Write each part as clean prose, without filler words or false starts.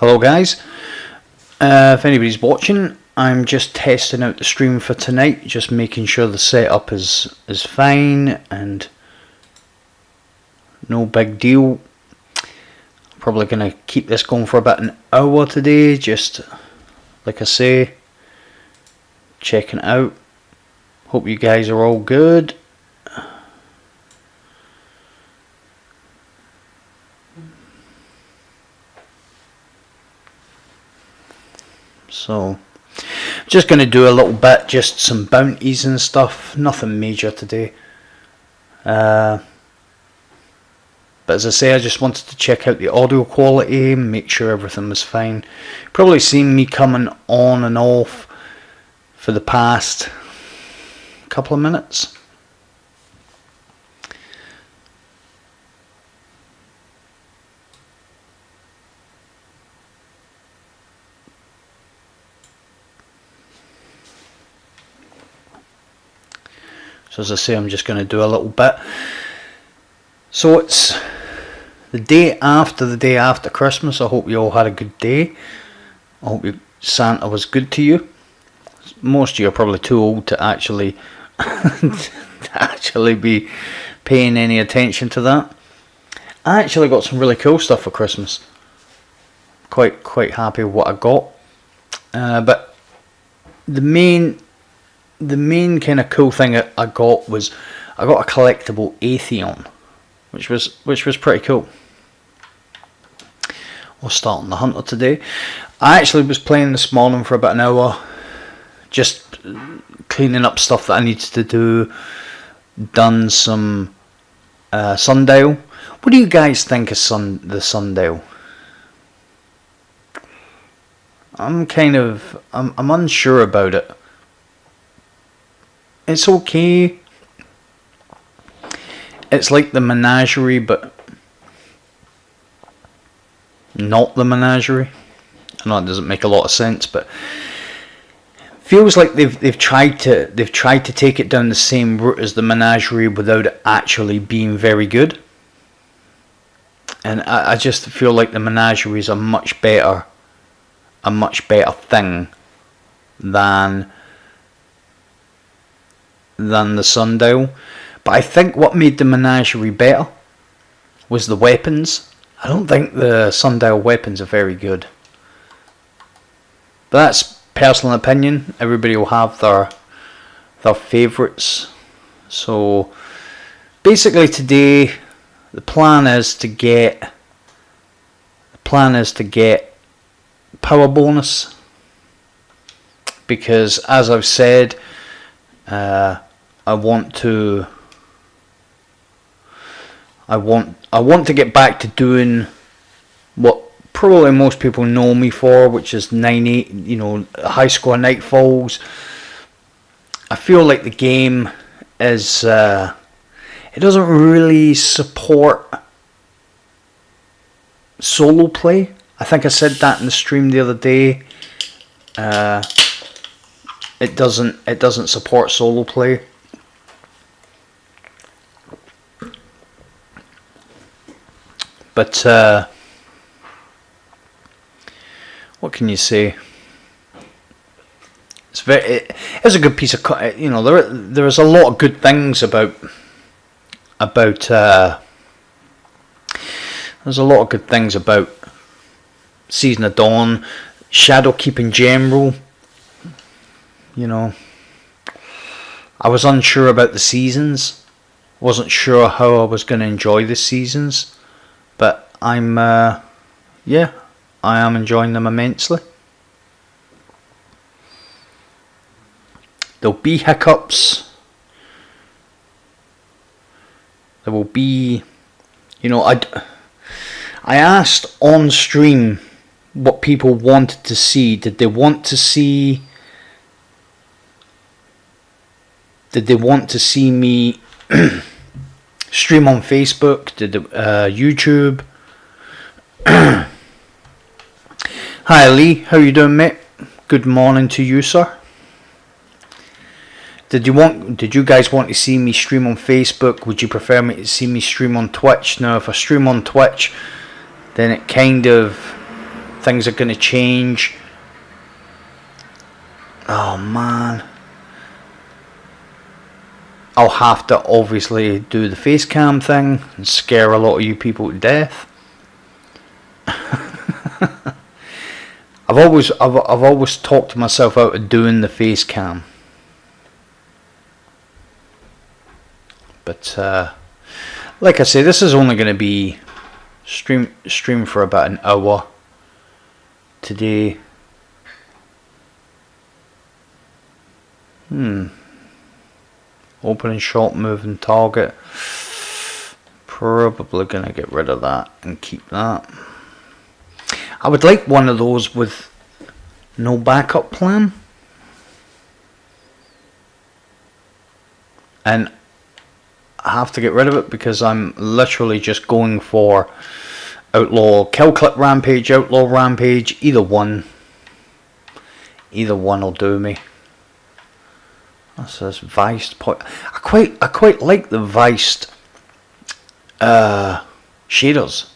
Hello guys, if anybody's watching, I'm just testing out the stream for tonight, just making sure the setup is fine and no big deal. Probably going to keep this going for about an hour today, just like I say, checking it out. Hope you guys are all good. So, just going to do a little bit, just some bounties and stuff, nothing major today. But as I say, I just wanted to check out the audio quality, make sure everything was fine. Probably seen me coming on and off for the past couple of minutes. So as I say, I'm just going to do a little bit. So it's the day after Christmas. I hope you all had a good day. I hope Santa was good to you. Most of you are probably too old to actually be paying any attention to that. I actually got some really cool stuff for Christmas. Quite happy with what I got. But the main kind of cool thing I got was I got a collectible Atheon, which was pretty cool. We'll start on the Hunter today. I actually was playing this morning for about an hour, just cleaning up stuff that I needed to do. Done some sundial. What do you guys think of the sundial? I'm unsure about it. It's okay. It's like the menagerie, but not the menagerie. I know it doesn't make a lot of sense, but feels like they've tried to take it down the same route as the menagerie without it actually being very good. And I just feel like the menagerie is a much better thing than the sundial. But I think what made the menagerie better was the weapons. I don't think the sundial weapons are very good. But that's personal opinion. Everybody will have their favourites. So basically today the plan is to get power bonus, because as I've said, I want to get back to doing what probably most people know me for, which is 9-8, high score nightfalls. I feel like the game is it doesn't really support solo play. I think I said that in the stream the other day. It doesn't support solo play. But what can you say? It's a good piece of there is a lot of good things about there's a lot of good things about Season of Dawn, Shadowkeep in general. I was unsure about the seasons. Wasn't sure how I was going to enjoy the seasons, but I am enjoying them immensely. There'll be hiccups. There will be, I asked on stream what people wanted to see. Did they want to see me stream on Facebook? YouTube? Hi Lee, how you doing, mate? Good morning to you, sir. Did you guys want to see me stream on Facebook? Would you prefer me to see me stream on Twitch? Now, if I stream on Twitch, then it kind of things are going to change. Oh man, I'll have to obviously do the face cam thing and scare a lot of you people to death. I've always talked myself out of doing the face cam, but like I say, this is only going to be stream for about an hour today. Opening shot, moving target. Probably going to get rid of that and keep that. I would like one of those with no backup plan. And I have to get rid of it because I'm literally just going for outlaw kill clip rampage, outlaw rampage. Either one will do me. That's this viced point. I quite like the viced shaders.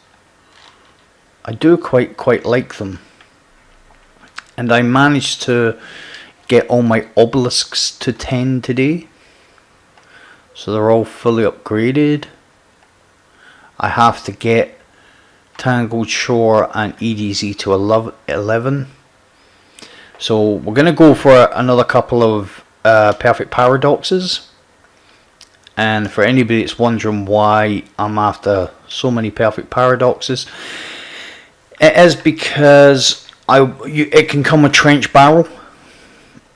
I do quite like them, and I managed to get all my obelisks to 10 today, so they're all fully upgraded. I have to get Tangled Shore and EDZ to 11. So we're going to go for another couple of perfect paradoxes. And for anybody that's wondering why I'm after so many perfect paradoxes, it is because it can come with trench barrel,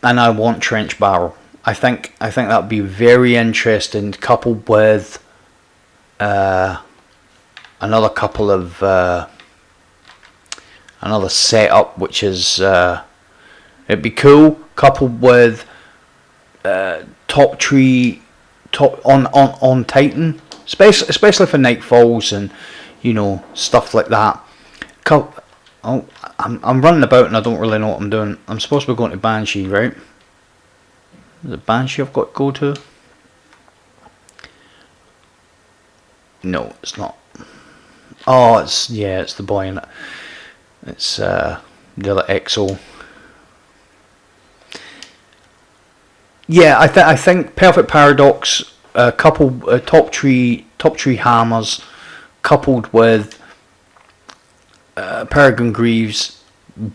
and I want trench barrel. I think that'd be very interesting, coupled with another couple of another setup, which is it'd be cool, coupled with top tree on Titan, especially for nightfalls and stuff like that. I'm running about and I don't really know what I'm doing. I'm supposed to be going to Banshee, right? Is it Banshee I've got to go to? No, it's not. Oh, it's the boy in it. It's the other EXO. Yeah, I think Perfect Paradox, coupled top tree hammers, coupled with Peregrine Greaves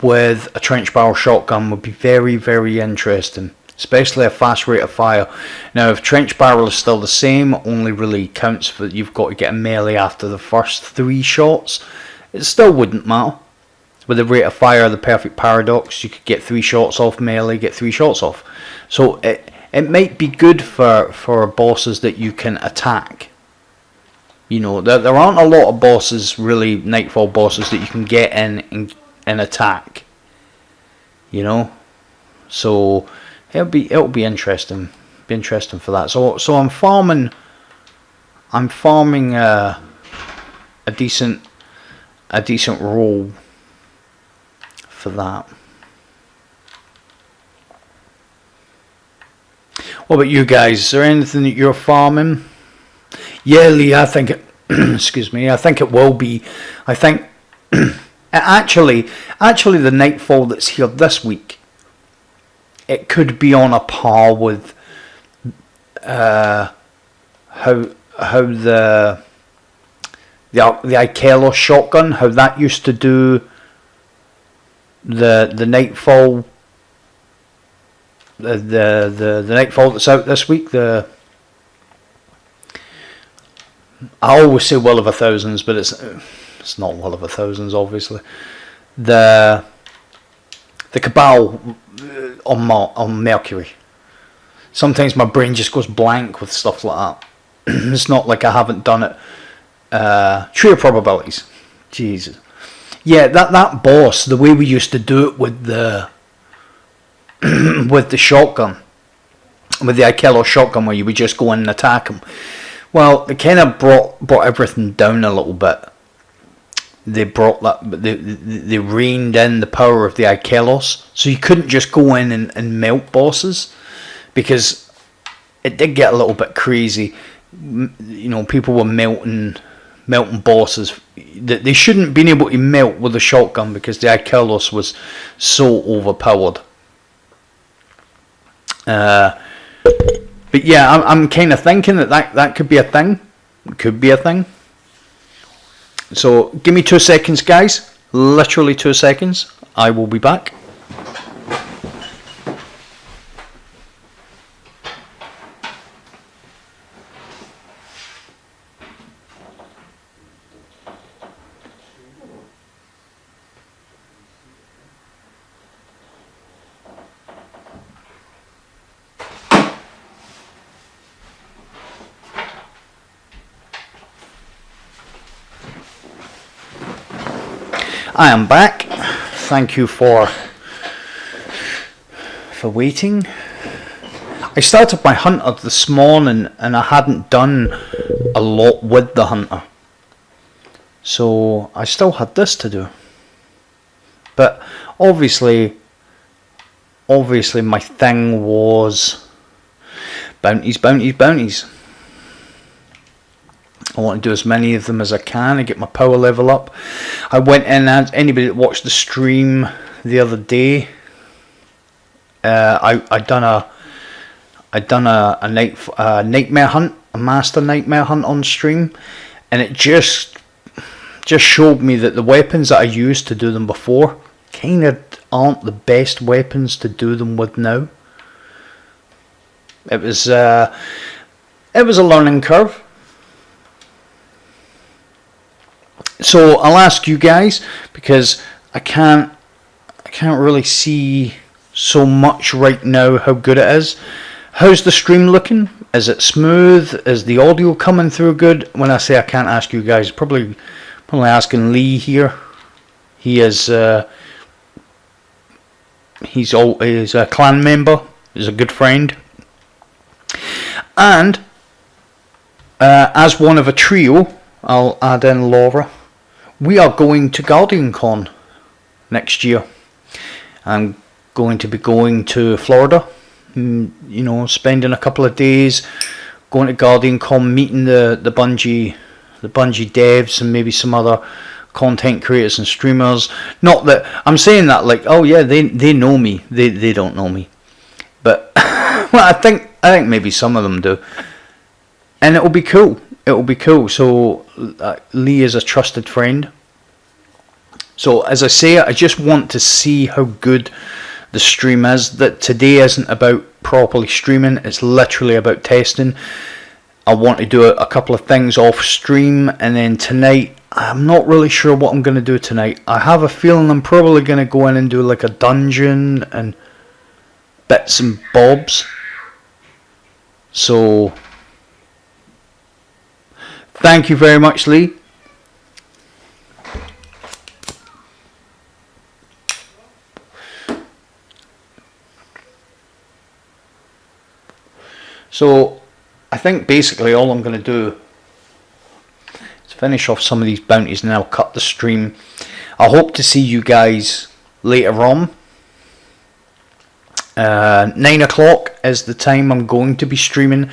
with a trench barrel shotgun would be very, very interesting, especially a fast rate of fire. Now, if trench barrel is still the same, only really counts for you've got to get a melee after the first 3 shots. It still wouldn't matter. With the rate of fire of the Perfect Paradox, you could get 3 shots off melee, get 3 shots off. So it might be good for bosses that you can attack. There aren't a lot of bosses, really, Nightfall bosses, that you can get in and attack. So it'll be interesting. Be interesting for that. So I'm farming a decent roll for that. What about you guys? Is there anything that you're farming? Yeah, Lee, I think it excuse me, I think it will be. I think actually the Nightfall that's here this week, it could be on a par with how the Ikelos shotgun, how that used to do the Nightfall, the Nightfall that's out this week. I always say Will of a Thousands, but it's not Will of a Thousands, obviously. The Cabal on Mercury. Sometimes my brain just goes blank with stuff like that. It's not like I haven't done it. Tree of Probabilities. Jesus. Yeah, that boss, the way we used to do it with the with the shotgun, with the Ikelos shotgun, where you would just go in and attack him. Well, they kind of brought everything down a little bit. They brought that, they reined in the power of the Ikelos, so you couldn't just go in and melt bosses, because it did get a little bit crazy. People were melting melting bosses. They shouldn't have been able to melt with a shotgun because the Icarus was so overpowered. But yeah, I'm kind of thinking that could be a thing. Could be a thing. So give me 2 seconds, guys. Literally 2 seconds. I will be back. I am back. Thank you for waiting. I started my hunter this morning and I hadn't done a lot with the hunter, so I still had this to do. But obviously my thing was bounties. I want to do as many of them as I can and get my power level up. I went in, and anybody that watched the stream the other day, I done a nightmare hunt, a master nightmare hunt on stream, and it just showed me that the weapons that I used to do them before kind of aren't the best weapons to do them with now. It was a learning curve. So I'll ask you guys, because I can't really see so much right now how good it is. How's the stream looking? Is it smooth? Is the audio coming through good? When I say I can't ask you guys, probably asking Lee here. He is he's a clan member. He's a good friend. And as one of a trio, I'll add in Laura. We are going to GuardianCon next year. I'm going to be going to Florida, spending a couple of days, going to GuardianCon, meeting the Bungie devs and maybe some other content creators and streamers. Not that I'm saying that like, oh yeah, they know me. They don't know me, but well, I think maybe some of them do, and it'll be cool. So Lee is a trusted friend. So as I say, I just want to see how good the stream is. That today isn't about properly streaming. It's literally about testing. I want to do a couple of things off stream, and then tonight, I'm not really sure what I'm going to do tonight. I have a feeling I'm probably going to go in and do like a dungeon and bits and bobs. So thank you very much, Lee. So I think basically all I'm going to do is finish off some of these bounties and I'll cut the stream. I hope to see you guys later on. 9 o'clock is the time I'm going to be streaming.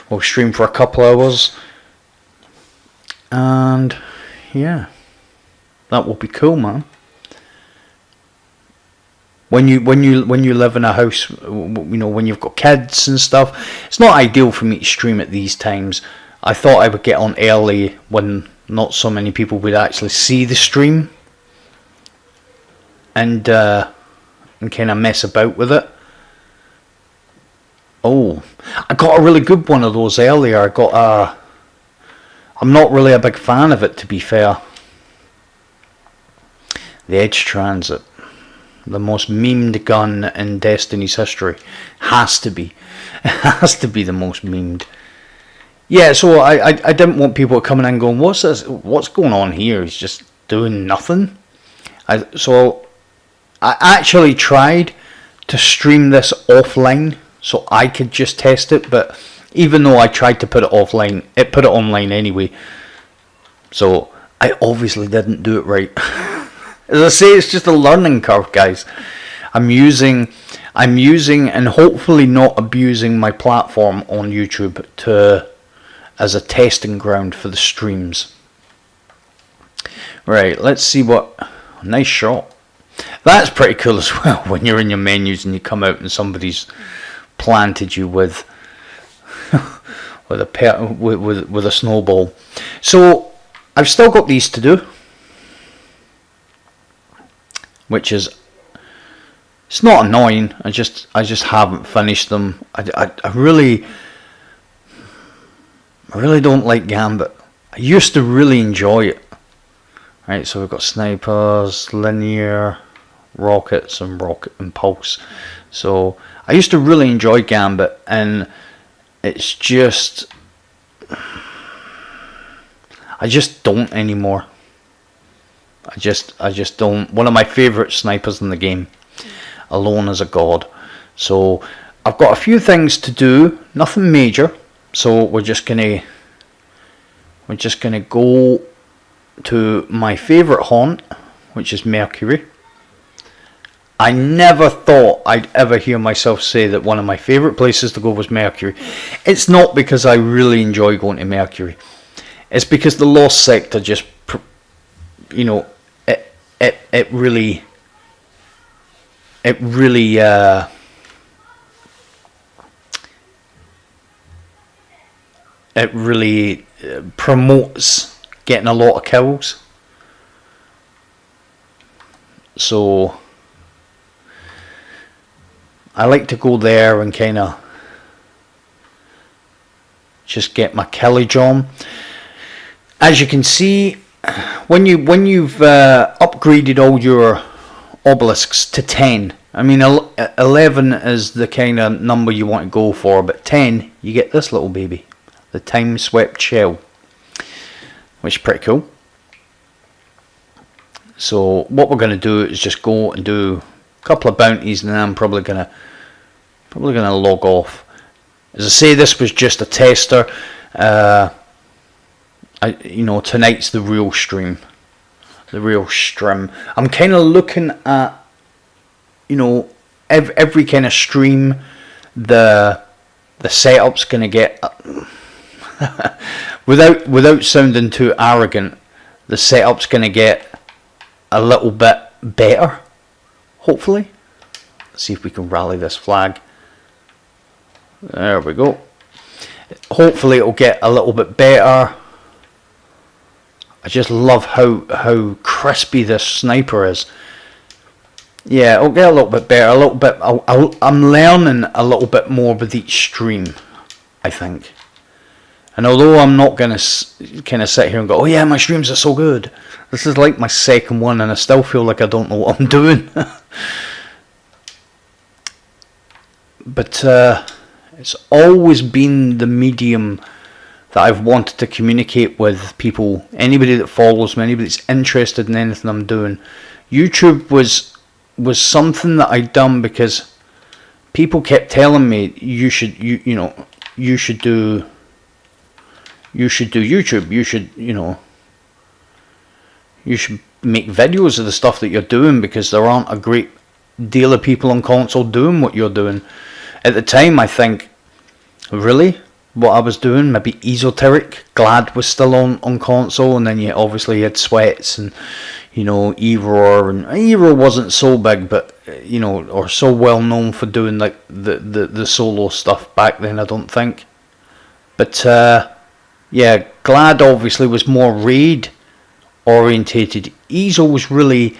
We'll stream for a couple hours. And yeah, that will be cool, man. When you live in a house, when you've got kids and stuff, it's not ideal for me to stream at these times. I thought I would get on early when not so many people would actually see the stream, and kind of mess about with it. Oh, I got a really good one of those earlier. I'm not really a big fan of it, to be fair. The Edge Transit. The most memed gun in Destiny's history. Has to be. It has to be the most memed. Yeah, so I didn't want people coming in going, what's this? What's going on here? He's just doing nothing. So I actually tried to stream this offline so I could just test it, but even though I tried to put it offline, it put it online anyway. So I obviously didn't do it right. As I say, it's just a learning curve, guys. I'm using and hopefully not abusing my platform on YouTube as a testing ground for the streams. Right, let's see what... Nice shot. That's pretty cool as well, when you're in your menus and you come out and somebody's planted you with with a snowball. So I've still got these to do, which is, it's not annoying. I just haven't finished them. I really don't like Gambit. I used to really enjoy it. Right, so we've got snipers, linear, rockets, and rocket impulse. So I used to really enjoy Gambit, and it's just, I just don't anymore. I just don't. One of my favourite snipers in the game, alone as a god. So I've got a few things to do, nothing major. So we're just gonna go to my favourite haunt, which is Mercury. I never thought I'd ever hear myself say that one of my favourite places to go was Mercury. It's not because I really enjoy going to Mercury. It's because the Lost Sector just, you know, it really promotes getting a lot of kills. So I like to go there and kind of just get my killage on. As you can see, when you've upgraded all your obelisks to 10, I mean 11 is the kind of number you want to go for, but 10 you get this little baby, the time swept shell, which is pretty cool. So what we're going to do is just go and do a couple of bounties, and then I'm probably gonna log off. As I say, this was just a tester. Tonight's the real stream. I'm kind of looking at, every kind of stream, the setup's gonna get without sounding too arrogant, the setup's gonna get a little bit better, hopefully. Let's see if we can rally this flag. There we go. Hopefully it'll get a little bit better. I just love how crispy this sniper is. Yeah, it'll get a little bit better, a little bit. I'm learning a little bit more with each stream, I think. And although I'm not going to kind of sit here and go, oh yeah, my streams are so good. This is like my second one, and I still feel like I don't know what I'm doing. But it's always been the medium that I've wanted to communicate with people, anybody that follows me, anybody that's interested in anything I'm doing. YouTube was something that I'd done because people kept telling me you should do YouTube. You should make videos of the stuff that you're doing, because there aren't a great deal of people on console doing what you're doing. At the time, I think, really, what I was doing, maybe Esoteric, Glad was still on console, and then you obviously had Sweats and Error, and Error wasn't so big, but or so well known for doing like the solo stuff back then, I don't think. But yeah, Glad obviously was more raid orientated. Ezo was really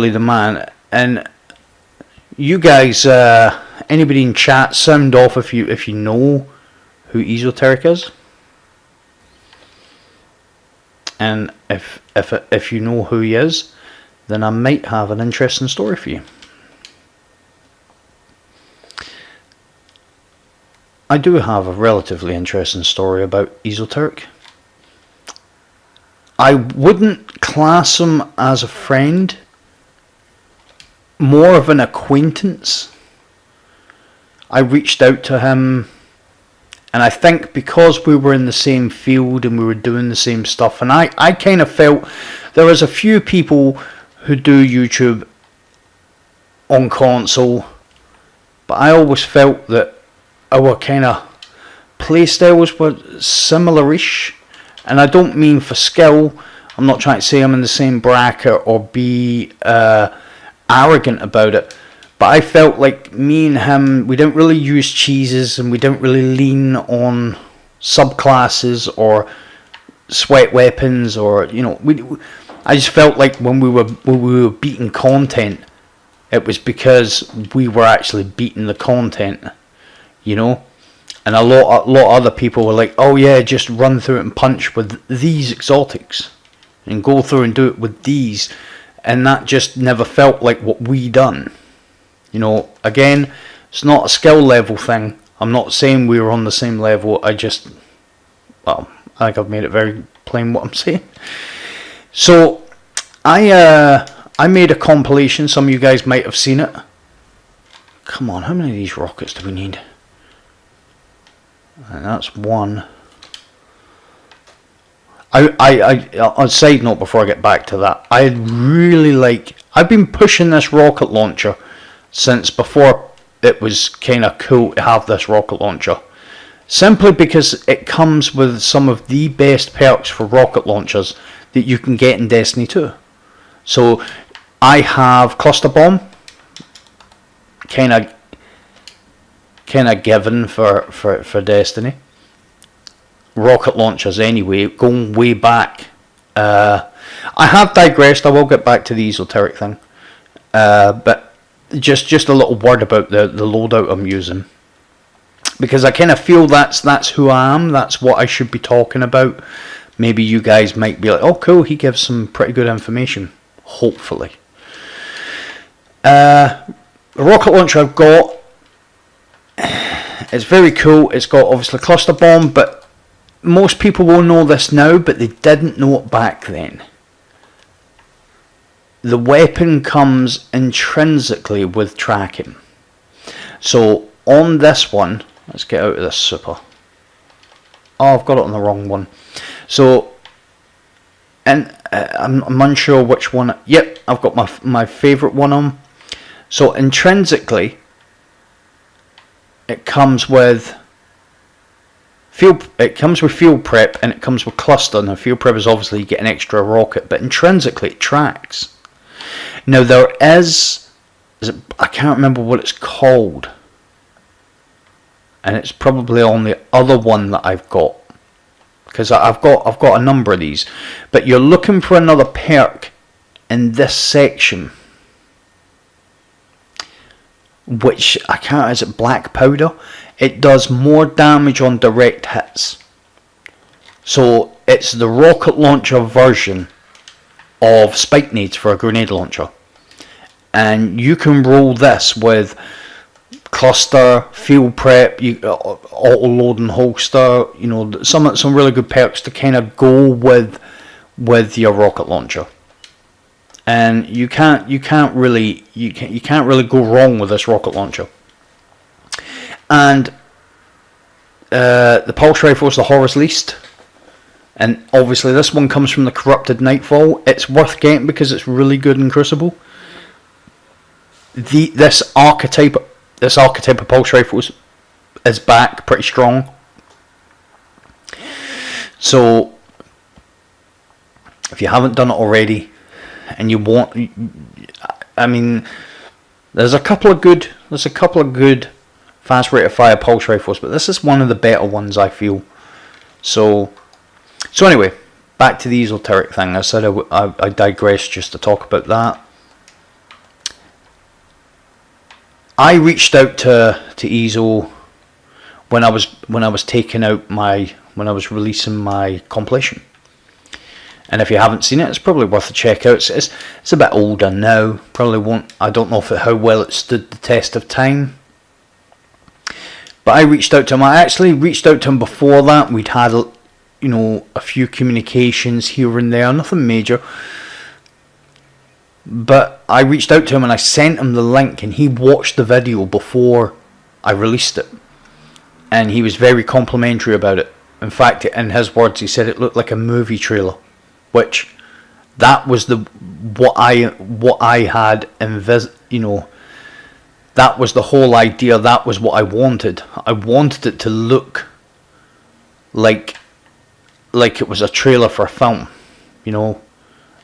the man. And you guys, anybody in chat, sound off if you know who Esoteric is, and if you know who he is, then I might have an interesting story for you. I do have a relatively interesting story about Esoteric. I wouldn't class him as a friend, more of an acquaintance. I reached out to him, and I think because we were in the same field and we were doing the same stuff, and I kind of felt there was a few people who do YouTube on console, but I always felt that our kind of playstyles were similar-ish. And I don't mean for skill, I'm not trying to say I'm in the same bracket or be arrogant about it, but I felt like me and him, we didn't really use cheeses, and we didn't really lean on subclasses or sweat weapons, or I just felt like when we were beating content, it was because we were actually beating the content, And a lot of other people were like, oh yeah, just run through it and punch with these exotics, and go through and do it with these, and that just never felt like what we done. Again, it's not a skill level thing. I'm not saying we were on the same level. I think I've made it very plain what I'm saying. So I made a compilation. Some of you guys might have seen it. Come on, how many of these rockets do we need? And that's one. On a side note, before I get back to that, I've been pushing this rocket launcher since before it was kind of cool to have this rocket launcher, simply because it comes with some of the best perks for rocket launchers that you can get in Destiny 2. So I have cluster bomb, kind of given for Destiny. Rocket launchers anyway, going way back. I have digressed. I will get back to the esoteric thing, but just a little word about the loadout I'm using, because I kind of feel that's who I am. That's what I should be talking about. Maybe you guys might be like, oh cool, he gives some pretty good information. Hopefully. The rocket launcher I've got, it's very cool. It's got obviously cluster bomb, but most people will know this now, but they didn't know it back then. The weapon comes intrinsically with tracking. So on this one, let's get out of this super. Oh, I've got it on the wrong one. So, and I'm unsure which one. Yep, I've got my favourite one on. So intrinsically, it comes with field. It comes with field prep, and it comes with cluster. Now, field prep is obviously you get an extra rocket, but intrinsically it tracks. Now there is I can't remember what it's called, and it's probably on the other one that I've got, because I've got a number of these. But you're looking for another perk in this section, which I can't. Is it black powder? It does more damage on direct hits. So it's the rocket launcher version of spike nades for a grenade launcher, and you can roll this with cluster, field prep, auto load and holster. Some really good perks to kind of go with your rocket launcher, and you can't really go wrong with this rocket launcher. And the pulse rifle is the Horus Least. And obviously this one comes from the Corrupted Nightfall. It's worth getting because it's really good in Crucible. This archetype of pulse rifles is back pretty strong. So if you haven't done it already, and you want, there's a couple of good fast rate of fire pulse rifles, but this is one of the better ones, I feel. So anyway, back to the esoteric thing. I said I digressed just to talk about that. I reached out to ESO when I was releasing my compilation. And if you haven't seen it, it's probably worth a check out. It's a bit older now. Probably won't. I don't know how well it stood the test of time. But I reached out to him. I actually reached out to him before that. We'd had a few communications here and there, nothing major. But I reached out to him and I sent him the link, and he watched the video before I released it, and he was very complimentary about it. In fact, in his words, he said it looked like a movie trailer, which that was what I had that was the whole idea. That was what I wanted. I wanted it to look like it was a trailer for a film,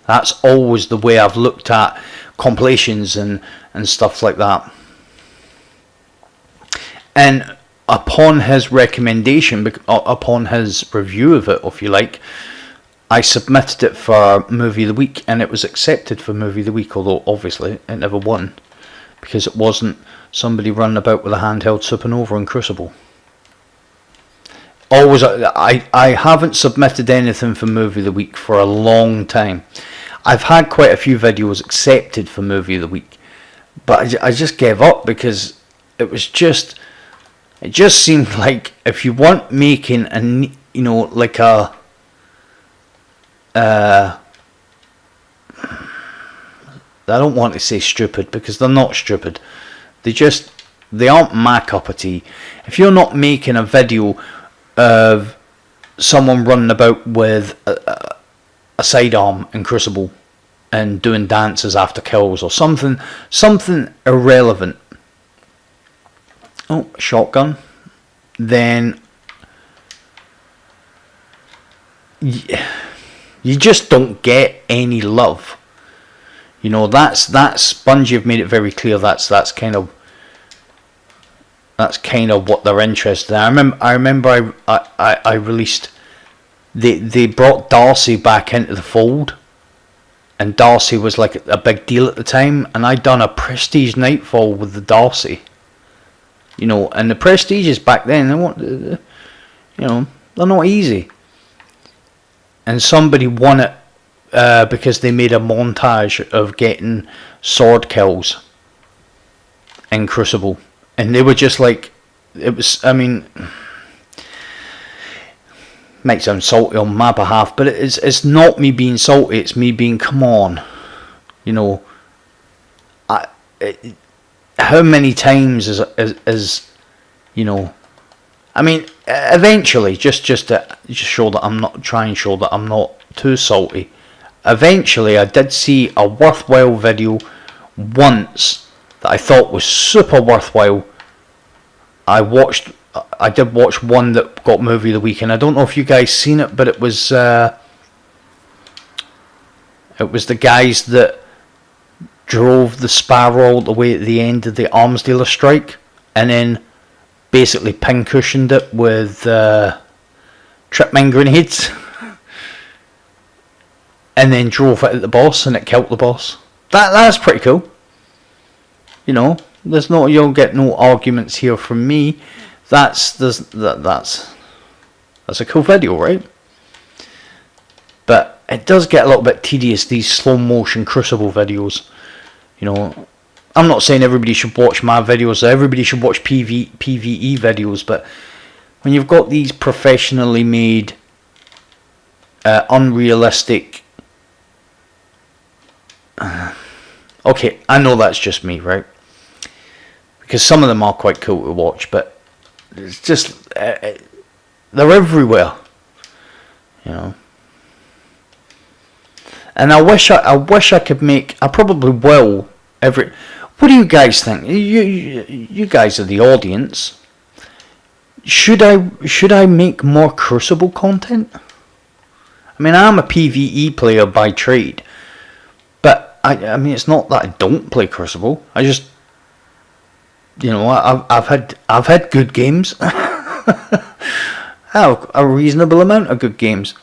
That's always the way I've looked at compilations and stuff like that. And upon his recommendation, upon his review of it, if you like, I submitted it for Movie of the Week, and it was accepted for Movie of the Week, although obviously it never won, because it wasn't somebody running about with a handheld Supernova and Crucible. Always, I haven't submitted anything for Movie of the Week for a long time. I've had quite a few videos accepted for Movie of the Week, but I just gave up because it just seemed like if you weren't making like a I don't want to say stupid, because they're not stupid. They aren't my cup of tea. If you're not making a video of someone running about with a sidearm and Crucible and doing dances after kills or something irrelevant, shotgun, then you just don't get any love. That's Bungie have made it very clear. That's kind of what they're interested in. I remember I released, they brought Darcy back into the fold, and Darcy was like a big deal at the time, and I'd done a Prestige Nightfall with the Darcy, and the Prestiges back then, they're not easy, and somebody won it because they made a montage of getting sword kills in Crucible. And they were just like, it was, might sound salty on my behalf, but it's not me being salty, it's me being, come on, how many times is eventually, just to show that I'm not, try and show that I'm not too salty, eventually I did see a worthwhile video once that I thought was super worthwhile. I did watch one that got Movie of the Week, and I don't know if you guys seen it, but it was the guys that drove the Sparrow all the way at the end of the arms dealer strike, and then basically pincushioned it with trip mine grenades, and then drove it at the boss, and it killed the boss. That's pretty cool. You'll get no arguments here from me. That's a cool video, right? But it does get a little bit tedious, these slow motion Crucible videos. I'm not saying everybody should watch my videos, everybody should watch PvE videos, but when you've got these professionally made, unrealistic, okay, I know that's just me, right? Because some of them are quite cool to watch, but it's just they're everywhere, And I wish I could make. I probably will. What do you guys think? You guys are the audience. Should I make more Crucible content? I'm a PvE player by trade, but it's not that I don't play Crucible. I just, I've had good games. A reasonable amount of good games.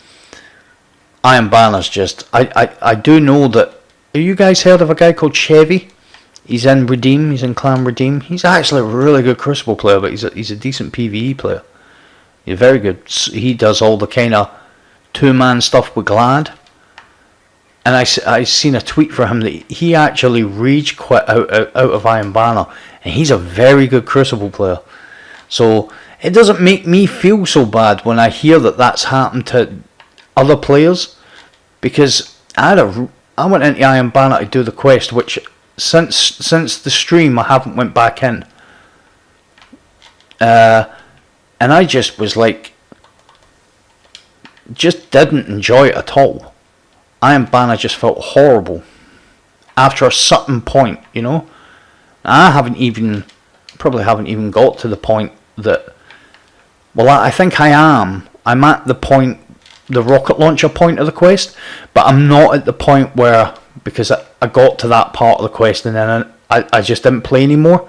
Iron Banner's just, I do know that. Have you guys heard of a guy called Chevy? He's in Redeem. He's in Clan Redeem. He's actually a really good Crucible player, but he's a decent PvE player. He's very good. He does all the kind of 2-man stuff with Glad. And I seen a tweet for him that he actually rage quit out of Iron Banner, and he's a very good Crucible player. So it doesn't make me feel so bad when I hear that that's happened to other players, because I went into Iron Banner to do the quest, which since the stream I haven't went back in, and I just was like, just didn't enjoy it at all. Iron Banner just felt horrible after a certain point, I probably haven't even got to the point that, well, I think I am. I'm at the point the rocket launcher point of the quest, but I'm not at the point where, because I got to that part of the quest and then I just didn't play anymore.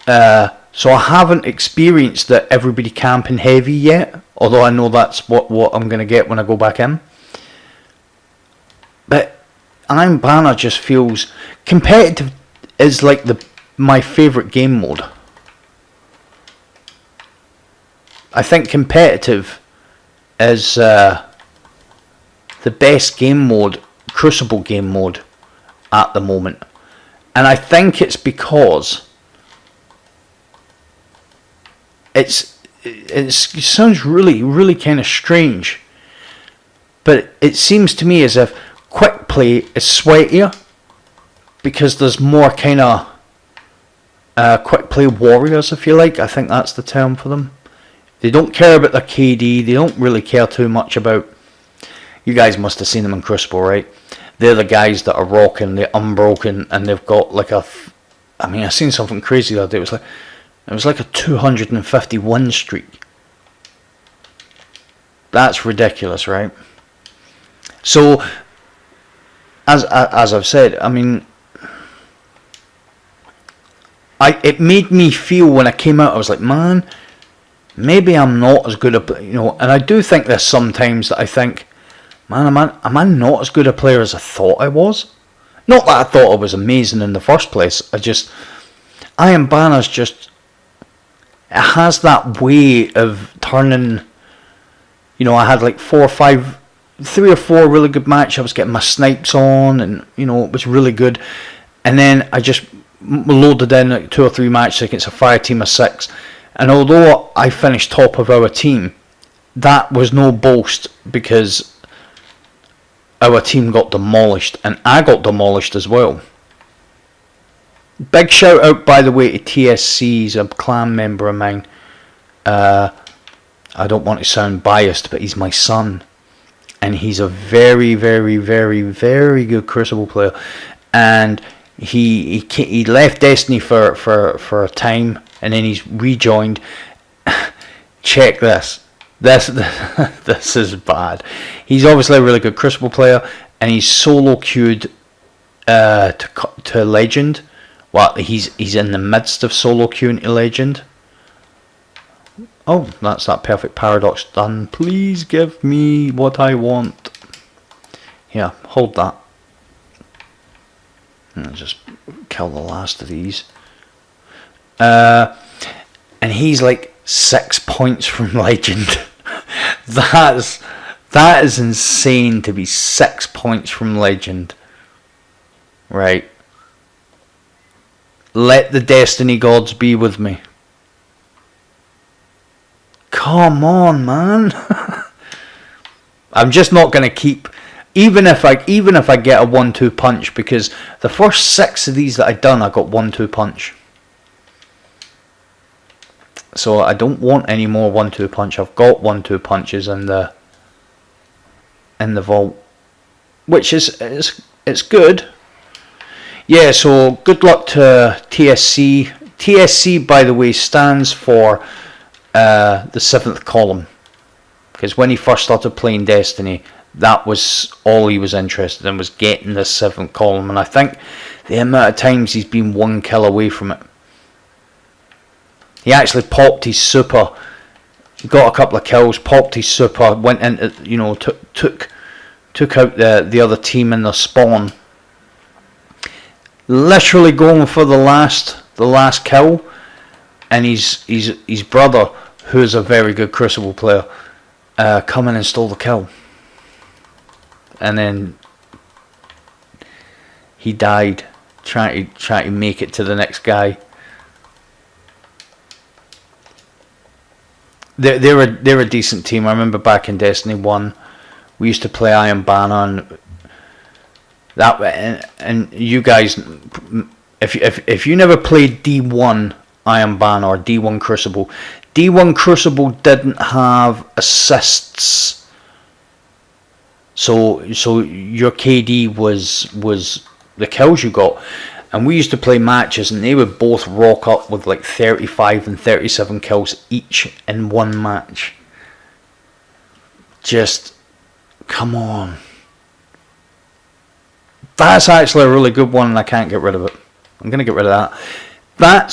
So I haven't experienced that everybody camping heavy yet, although I know that's what I'm going to get when I go back in. But Iron Banner just feels competitive is like my favourite game mode. I think competitive is the best game mode, Crucible game mode at the moment, and I think it's because it sounds really kind of strange, but it seems to me as if quick play is sweatier because there's more kind of quick play warriors, if you like. I think that's the term for them. They don't care about their KD. They don't really care too much about. You guys must have seen them in Crucible, right? They're the guys that are rocking the unbroken, and they've got like I seen something crazy the other day. It was like a 251 streak. That's ridiculous, right? So, as I've said, I mean, it made me feel when I came out, I was like, man, maybe I'm not as good a, and I do think there's sometimes that I think, man, am I not as good a player as I thought I was? Not that I thought I was amazing in the first place. Iron Banner's just, it has that way of turning, I had like 3 or 4 really good matches. I was getting my snipes on, and it was really good. And then I just loaded in like 2 or 3 matches against a fire team of 6. And although I finished top of our team, that was no boast because our team got demolished, and I got demolished as well. Big shout out, by the way, to TSC. He's a clan member of mine. I don't want to sound biased, but he's my son, and he's a very, very, very, very good Crucible player. And he left Destiny for a time, and then he's rejoined. Check this. This is bad. He's obviously a really good Crucible player, and he's solo queued to Legend. Well, he's in the midst of solo queuing to Legend. Oh, that's that perfect paradox done. Please give me what I want. Here, hold that. I'll just kill the last of these. And he's like 6 points from Legend. That is insane to be 6 points from Legend. Right. Let the Destiny gods be with me. Come on, man. I'm just not going to keep, even if I get a 1-2 punch, because the first 6 of these that I've done, I got 1-2 punch. So I don't want any more 1-2 punch. I've got 1-2 punches in the vault, which is it's good. Yeah, so good luck to TSC. TSC, by the way, stands for the 7th column, because when he first started playing Destiny, that was all he was interested in, was getting the 7th column. And I think the amount of times he's been 1 kill away from it. He actually popped his super. He got a couple of kills, popped his super, went into, took out the other team in the spawn. Literally going for the last kill, and his brother, who is a very good Crucible player, come in and stole the kill. And then he died trying to make it to the next guy. They're a decent team. I remember back in Destiny 1, we used to play Iron Banner, and you guys, if you never played D1 Iron Banner or D1 Crucible, D1 Crucible didn't have assists, so your KD was the kills you got. And we used to play matches, and they would both rock up with like 35 and 37 kills each in one match. Just, come on. That's actually a really good one, and I can't get rid of it. I'm going to get rid of that. That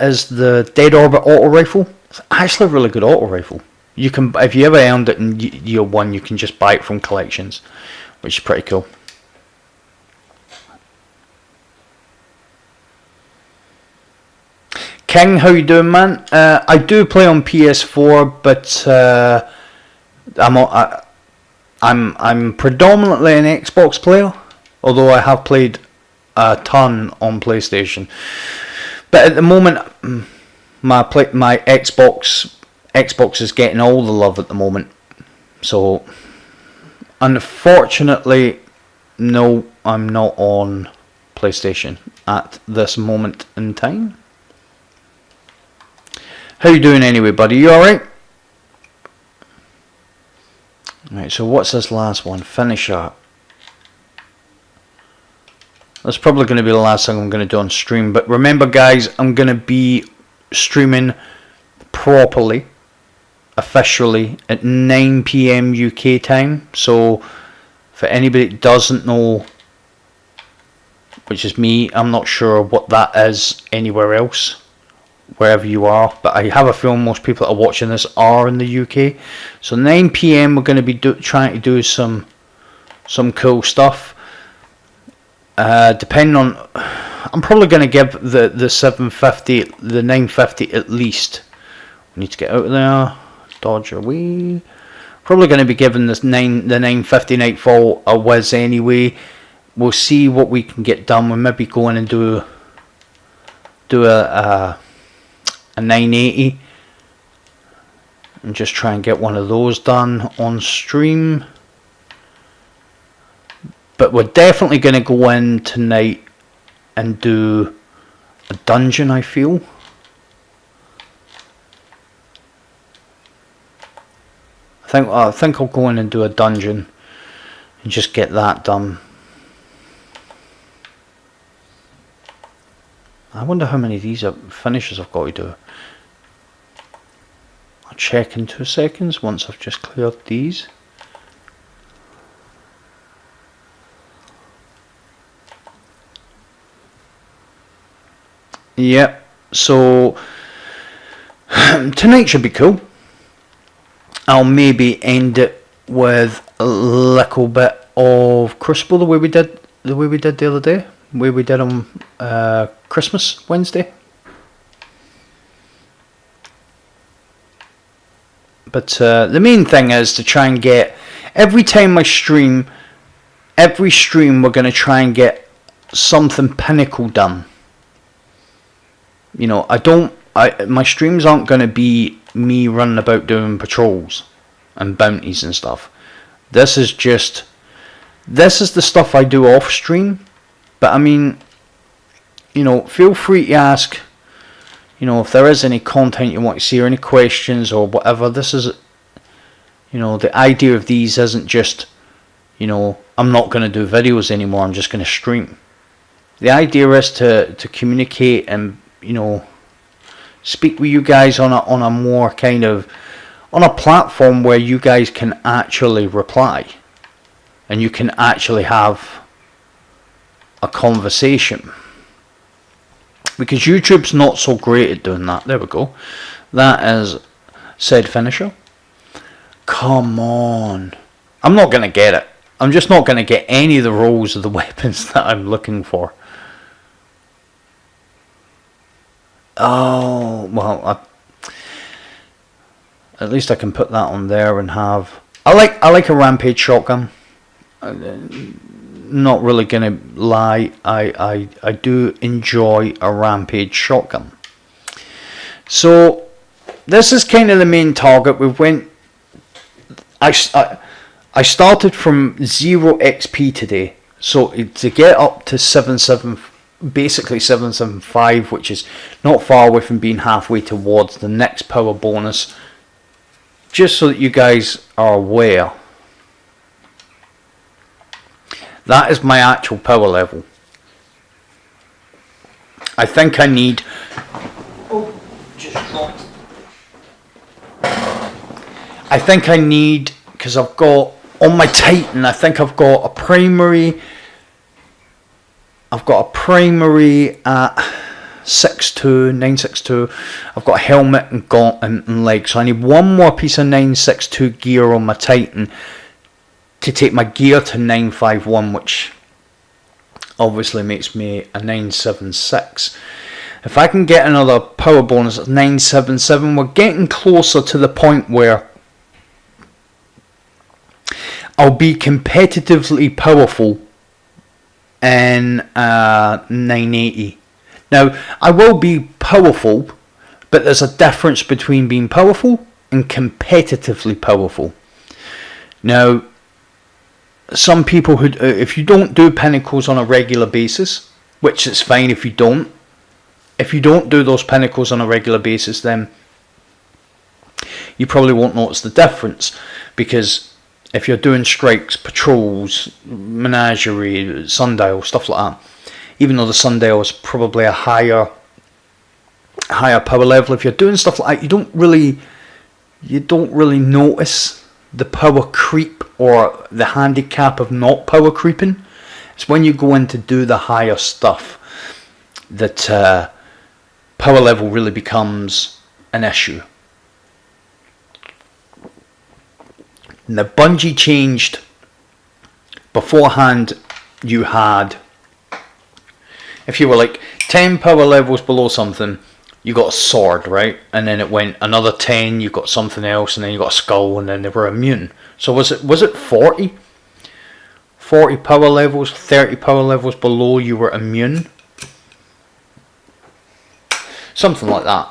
is the Dead Orbit auto rifle. It's actually a really good auto rifle. You can, if you ever owned it in year one, you can just buy it from collections, which is pretty cool. King, how you doing, man? I do play on PS4, but I'm predominantly an Xbox player, although I have played a ton on PlayStation. But at the moment, my Xbox is getting all the love at the moment. So, unfortunately, no, I'm not on PlayStation at this moment in time. How you doing anyway, buddy? You alright? Right, so what's this last one? Finisher. That's probably going to be the last thing I'm going to do on stream. But remember, guys, I'm going to be streaming properly, officially, at 9 PM UK time. So, for anybody that doesn't know, which is me, I'm not sure what that is anywhere else, wherever you are, but I have a feeling most people that are watching this are in the UK. So 9 PM we're going to be trying to do some cool stuff. Depending on, I'm probably going to give the 750, the 950 at least. We need to get out of there, dodge away. Probably going to be giving the 950 Nightfall a whiz anyway. We'll see what we can get done. We'll maybe go in and do a 980 and just try and get one of those done on stream. But we're definitely going to go in tonight and do a dungeon, I feel. I think I'll go in and do a dungeon and just get that done. I wonder how many of these finishes I've got to do. I'll check in 2 seconds once I've just cleared these. Yep, so tonight should be cool. I'll maybe end it with a little bit of Crucible, the way we did the other day, the way we did on Christmas Wednesday. But the main thing is to try and get, every time I stream, every stream we're going to try and get something pinnacle done. You know, my streams aren't going to be me running about doing patrols and bounties and stuff. This is the stuff I do off stream. But I mean, you know, feel free to ask, you know, if there is any content you want to see or any questions or whatever. This is, you know, the idea of these isn't just, you know, I'm not going to do videos anymore, I'm just going to stream. The idea is to communicate and, you know, speak with you guys on a more kind of, on a platform where you guys can actually reply and you can actually have a conversation, because YouTube's not so great at doing that. There we go. That is said finisher. Come on, I'm not gonna get it. I'm just not gonna get any of the rolls of the weapons that I'm looking for. Oh well, at least I can put that on there and have. I like a rampage shotgun. Not really gonna lie, I do enjoy a rampage shotgun. So this is kind of the main target. We went. I started from 0 XP today, so to get up to 775, which is not far away from being halfway towards the next power bonus. Just so that you guys are aware. That is my actual power level. I think I need... Oh, just dropped. I think I need, because I've got on my Titan, I think I've got a primary. I've got a primary at 6.2, 9.62. I've got a helmet and gauntlet and legs. So I need one more piece of 9.62 gear on my Titan to take my gear to 9.51, which obviously makes me a 9.76. If I can get another power bonus at 9.77, we're getting closer to the point where I'll be competitively powerful in 980. Now, I will be powerful, but there's a difference between being powerful and competitively powerful. Now, some people who, if you don't do pinnacles on a regular basis, which is fine if you don't do those pinnacles on a regular basis, then you probably won't notice the difference, because if you're doing strikes, patrols, menagerie, sundial, stuff like that, even though the sundial is probably a higher power level, if you're doing stuff like that, you don't really notice the power creep or the handicap of not power creeping. It's when you go in to do the higher stuff that power level really becomes an issue. Now, Bungie changed. Beforehand, you had, if you were like 10 power levels below something, you got a sword, right? And then it went another 10, you got something else, and then you got a skull, and then they were immune. So was it 40? 40 power levels, 30 power levels below, you were immune? Something like that.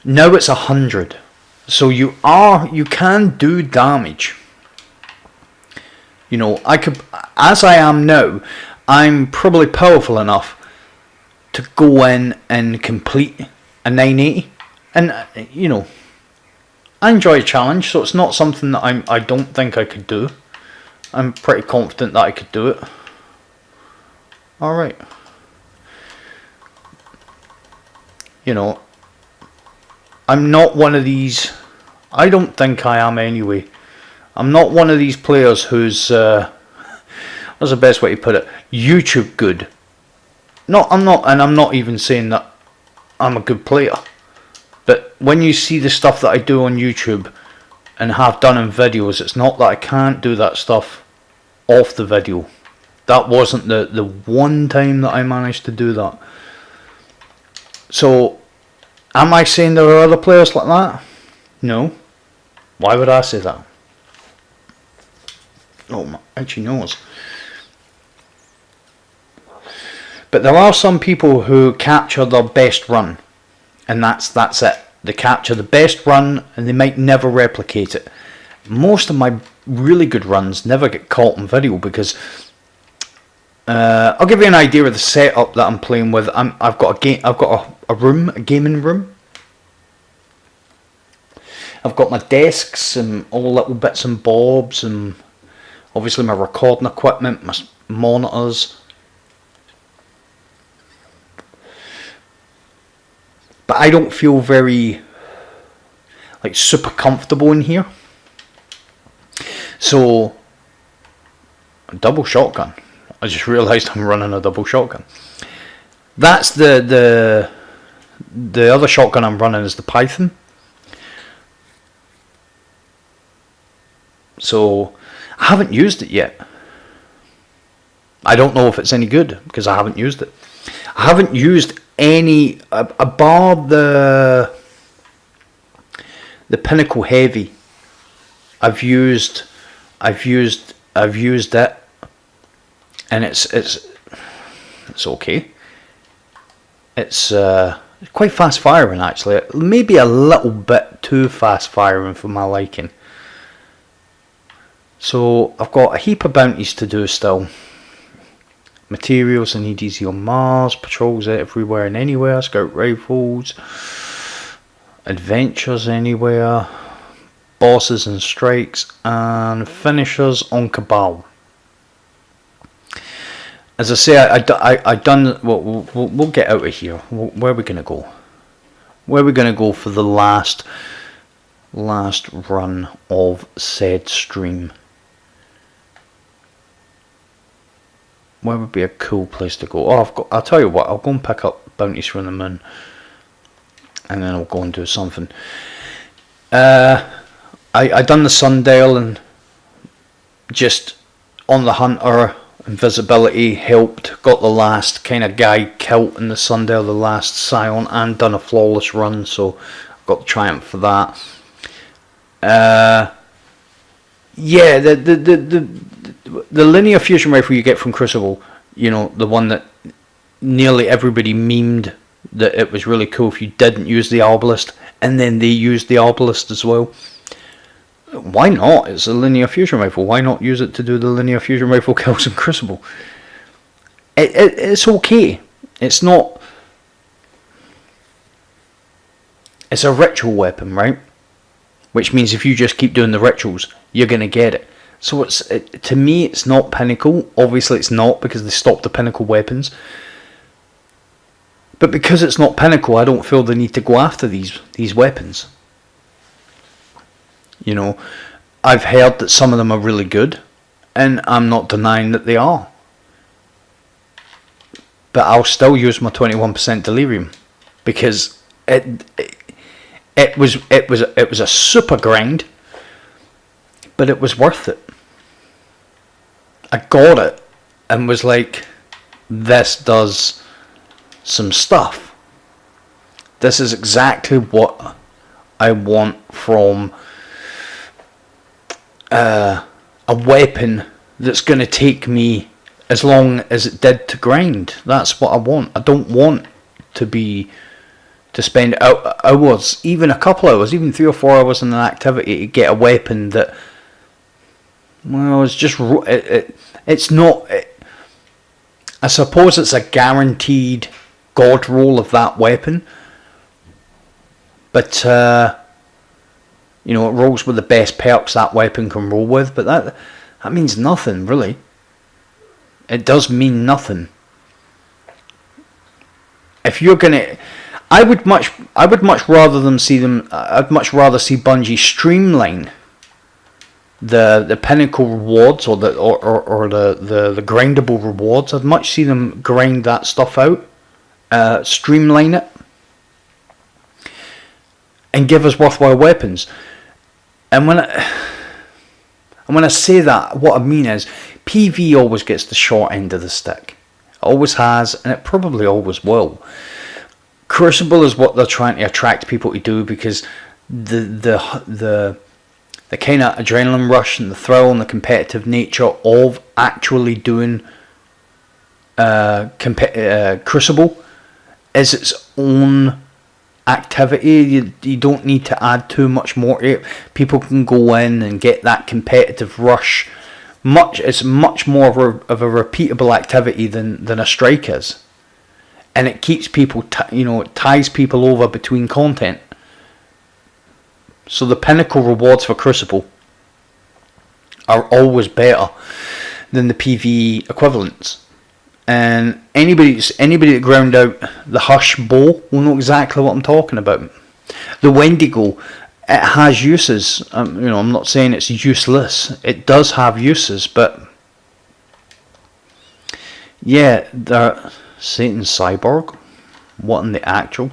Now it's 100. So you can do damage. You know, I could, as I am now, I'm probably powerful enough to go in and complete a 980. And, you know, I enjoy a challenge, so it's not something that I don't think I could do. I'm pretty confident that I could do it. Alright. You know, I'm not one of these, I don't think I am anyway. I'm not one of these players who's, what's the best way to put it, YouTube good. No, I'm not, and I'm not even saying that I'm a good player. But when you see the stuff that I do on YouTube and have done in videos, it's not that I can't do that stuff off the video. That wasn't the one time that I managed to do that. So, am I saying there are other players like that? No. Why would I say that? Oh, my itchy nose. But there are some people who capture their best run, and that's it. They capture the best run and they might never replicate it. Most of my really good runs never get caught on video because I'll give you an idea of the setup that I'm playing with. I've got a room, a gaming room. I've got my desks and all little bits and bobs, and obviously my recording equipment, my monitors. But I don't feel very, like, super comfortable in here. So, a double shotgun. I just realised I'm running a double shotgun. That's the other shotgun I'm running is the Python. So, I haven't used it yet. I don't know if it's any good because I haven't used it. I haven't used any above the Pinnacle Heavy. I've used it, and it's okay. It's quite fast firing actually. Maybe a little bit too fast firing for my liking. So I've got a heap of bounties to do still. Materials I need easy on Mars, patrols everywhere and anywhere, scout rifles, adventures anywhere, bosses and strikes, and finishers on Cabal. As I say, I done. We'll get out of here. Where are we gonna go? Where are we gonna go for the last last run of said stream. Where would be a cool place to go? Oh, I'll tell you what, I'll go and pick up bounties from the moon, and then I'll go and do something. I done the sundial, and just on the hunter, invisibility helped, got the last kind of guy kilt in the sundial, the last scion, and done a flawless run, so got the triumph for that. Yeah, the linear fusion rifle you get from Crucible, you know, the one that nearly everybody memed that it was really cool if you didn't use the Arbalist, and then they used the Arbalist as well. Why not? It's a linear fusion rifle. Why not use it to do the linear fusion rifle kills in Crucible? It's okay. It's not. It's a ritual weapon, right? Which means if you just keep doing the rituals, you're gonna get it. So to me, it's not pinnacle. Obviously, it's not, because they stopped the pinnacle weapons. But because it's not pinnacle, I don't feel the need to go after these weapons. You know, I've heard that some of them are really good, and I'm not denying that they are. But I'll still use my 21% delirium, because it was a super grind, but it was worth it. I got it and was like, this does some stuff. This is exactly what I want from a weapon that's going to take me as long as it did to grind. That's what I want. I don't want to spend hours, even a couple hours, even 3 or 4 hours in an activity to get a weapon that, well, it's just, it's not, I suppose it's a guaranteed god roll of that weapon, but you know, it rolls with the best perks that weapon can roll with, but that means nothing, really. It does mean nothing. If you're gonna, I'd much rather see Bungie streamline the pinnacle rewards, or the grindable rewards. I'd much see them grind that stuff out, streamline it, and give us worthwhile weapons. And when I say that, what I mean is, PV always gets the short end of the stick. It always has, and it probably always will. Crucible is what they're trying to attract people to do, because the kind of adrenaline rush and the thrill and the competitive nature of actually doing Crucible is its own activity. You don't need to add too much more to it. People can go in and get that competitive rush. It's much more of a repeatable activity than a strike is, and it keeps people, it ties people over between content. So the pinnacle rewards for Crucible are always better than the PvE equivalents. And anybody that ground out the Hush bow will know exactly what I'm talking about. The Wendigo, it has uses. I'm not saying it's useless. It does have uses, but yeah, they're Satan's Cyborg. What in the actual?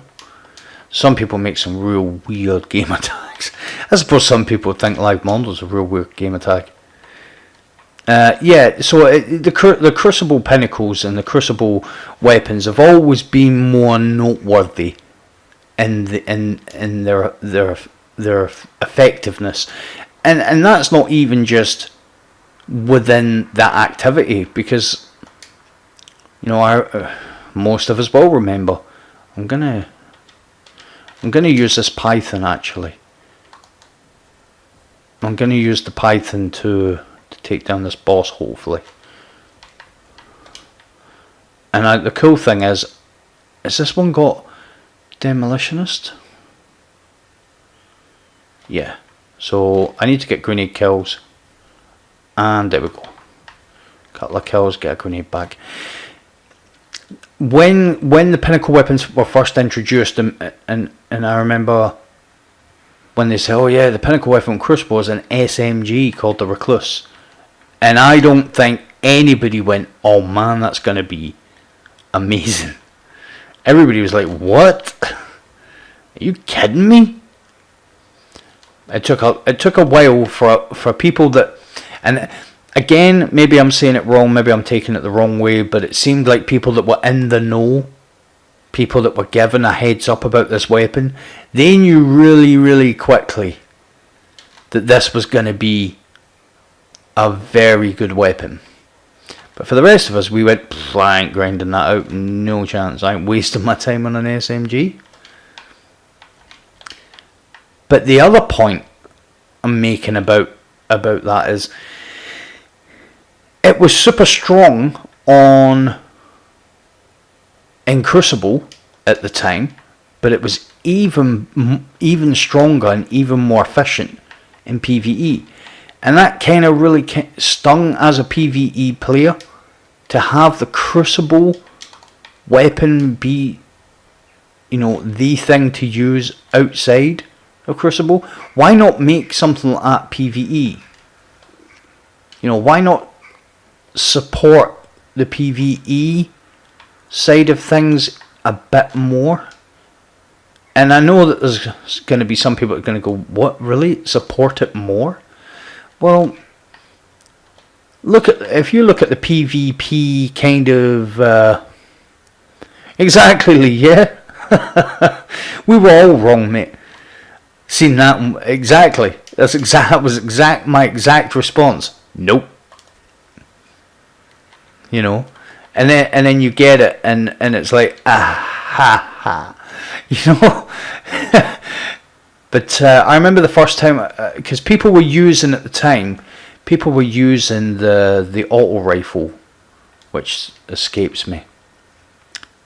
Some people make some real weird game attacks. I suppose some people think Live Mondo's a real weird game attack. So the Crucible pinnacles and the Crucible weapons have always been more noteworthy in their effectiveness, and that's not even just within that activity, because most of us will remember. I'm gonna use this Python actually. I'm gonna use the Python to take down this boss, hopefully. And the cool thing is this one got Demolitionist? Yeah. So I need to get grenade kills, and there we go. Couple of kills, get a grenade back. When the pinnacle weapons were first introduced, and I remember when they say, oh yeah, the pinnacle weapon Crucible is an SMG called the Recluse. And I don't think anybody went, oh man, that's going to be amazing. Everybody was like, what? Are you kidding me? It took a while for people that, and again, maybe I'm saying it wrong, maybe I'm taking it the wrong way, but it seemed like people that were in the know, people that were given a heads up about this weapon, they knew really, really quickly that this was going to be a very good weapon. But for the rest of us, we went, I ain't grinding that out, no chance, I ain't wasting my time on an SMG. But the other point I'm making about that is, it was super strong in Crucible at the time, but it was even stronger and even more efficient in PvE. And that kind of really stung as a PvE player, to have the Crucible weapon be, the thing to use outside of Crucible. Why not make something like that PvE? Why not support the PvE side of things a bit more? And I know that there's going to be some people that are going to go, what, really? Support it more? Well, if you look at the PvP kind of exactly, yeah. We were all wrong, mate. Seen that exactly. That was my exact response. Nope. And then you get it, and it's like, ha ha. But I remember the first time, because people were using at the time, the auto rifle, which escapes me.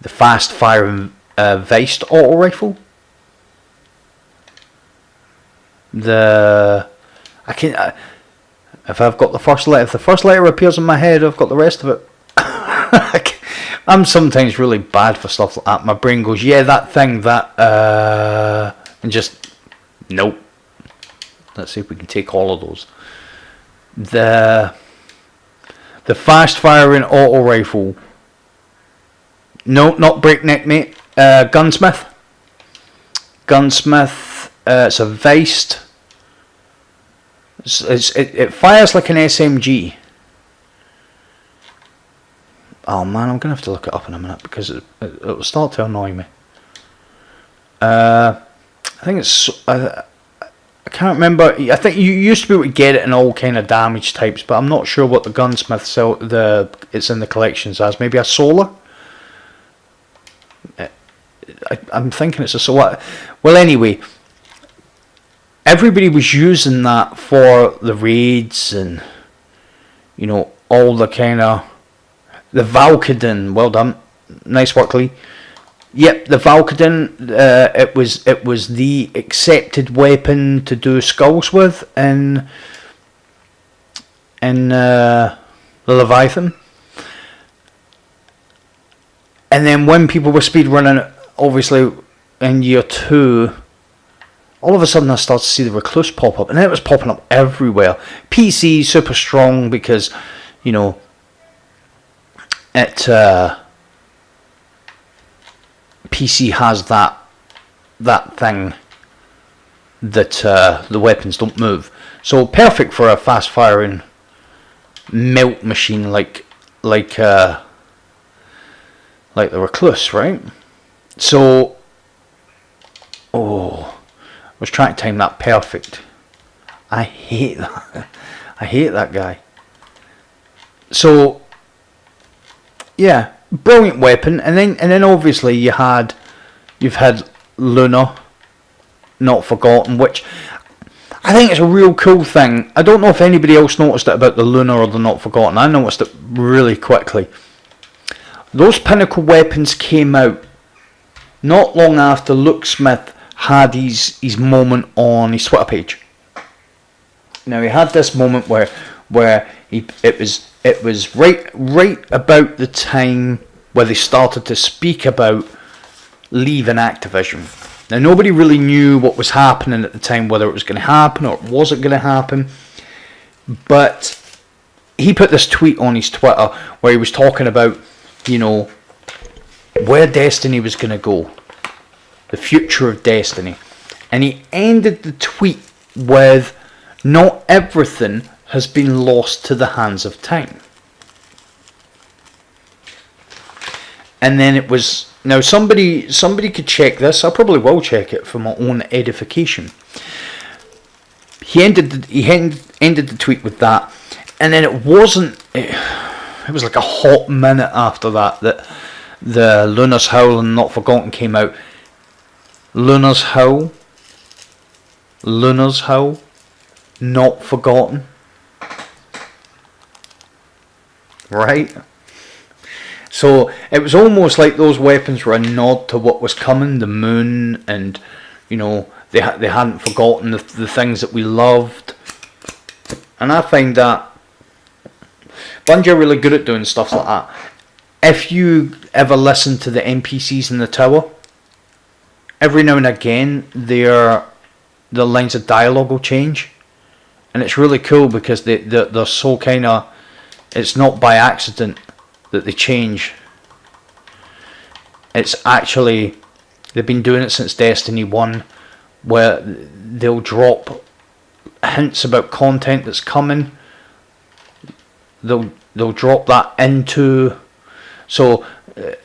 The fast firing Viced auto rifle. If I've got the first letter, if the first letter appears in my head, I've got the rest of it. I'm sometimes really bad for stuff like that. My brain goes, yeah, that thing, and just, nope. Let's see if we can take all of those. The fast firing auto rifle. No, not breakneck, mate. Gunsmith. It's a Viced. It fires like an SMG. Oh man, I'm gonna have to look it up in a minute because it will start to annoy me. I think it's. I can't remember. I think you used to be able to get it in all kind of damage types, but I'm not sure what the Gunsmith it's in the collections as. Maybe a solar. I'm thinking it's a solar. Well, anyway, everybody was using that for the raids and all the kind of. The Valkadon, well done, nice work, Lee. Yep, the Valkadon, it was the accepted weapon to do skulls with in the Leviathan. And then when people were speedrunning, obviously in year 2, all of a sudden I started to see the Recluse pop up, and it was popping up everywhere. PC super strong because PC has that thing that the weapons don't move, so perfect for a fast firing melt machine like the Recluse, right? So I was trying to time that perfect. I hate that. I hate that guy. So yeah, brilliant weapon, and then obviously you've had Luna, Not Forgotten, which I think is a real cool thing. I don't know if anybody else noticed it about the Luna or the Not Forgotten. I noticed it really quickly. Those pinnacle weapons came out not long after Luke Smith had his moment on his Twitter page. Now he had this moment where it was right about the time where they started to speak about leaving Activision. Now, nobody really knew what was happening at the time, whether it was going to happen or it wasn't going to happen. But he put this tweet on his Twitter where he was talking about, you know, where Destiny was going to go. The future of Destiny. And he ended the tweet with, not everything has been lost to the hands of time. And then it was, now somebody could check this. I probably will check it for my own edification. He ended the tweet with that, and then it wasn't. It was like a hot minute after that the Luna's Howl and Not Forgotten came out. Luna's Howl, Not Forgotten. Right? So it was almost like those weapons were a nod to what was coming, the moon, and, you know, they hadn't forgotten the things that we loved. And I find that Bungie are really good at doing stuff like that. If you ever listen to the NPCs in the tower, every now and again the lines of dialogue will change, and it's really cool because they're so kind of, it's not by accident that they change. It's actually, they've been doing it since Destiny 1, where they'll drop hints about content that's coming. They'll drop that into, so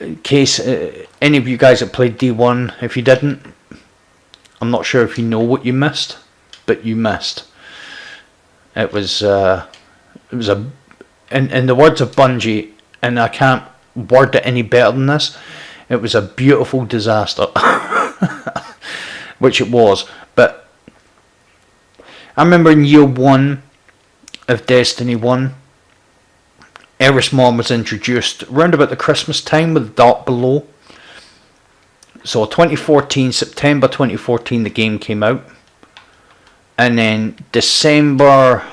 in case any of you guys that played D1, if you didn't, I'm not sure if you know what you missed, but you missed. It was a, in the words of Bungie, and I can't word it any better than this, it was a beautiful disaster. Which it was. But I remember in year 1 of Destiny 1, Erismon was introduced around about the Christmas time with Dark Below. So 2014, September 2014, the game came out. And then mid-December,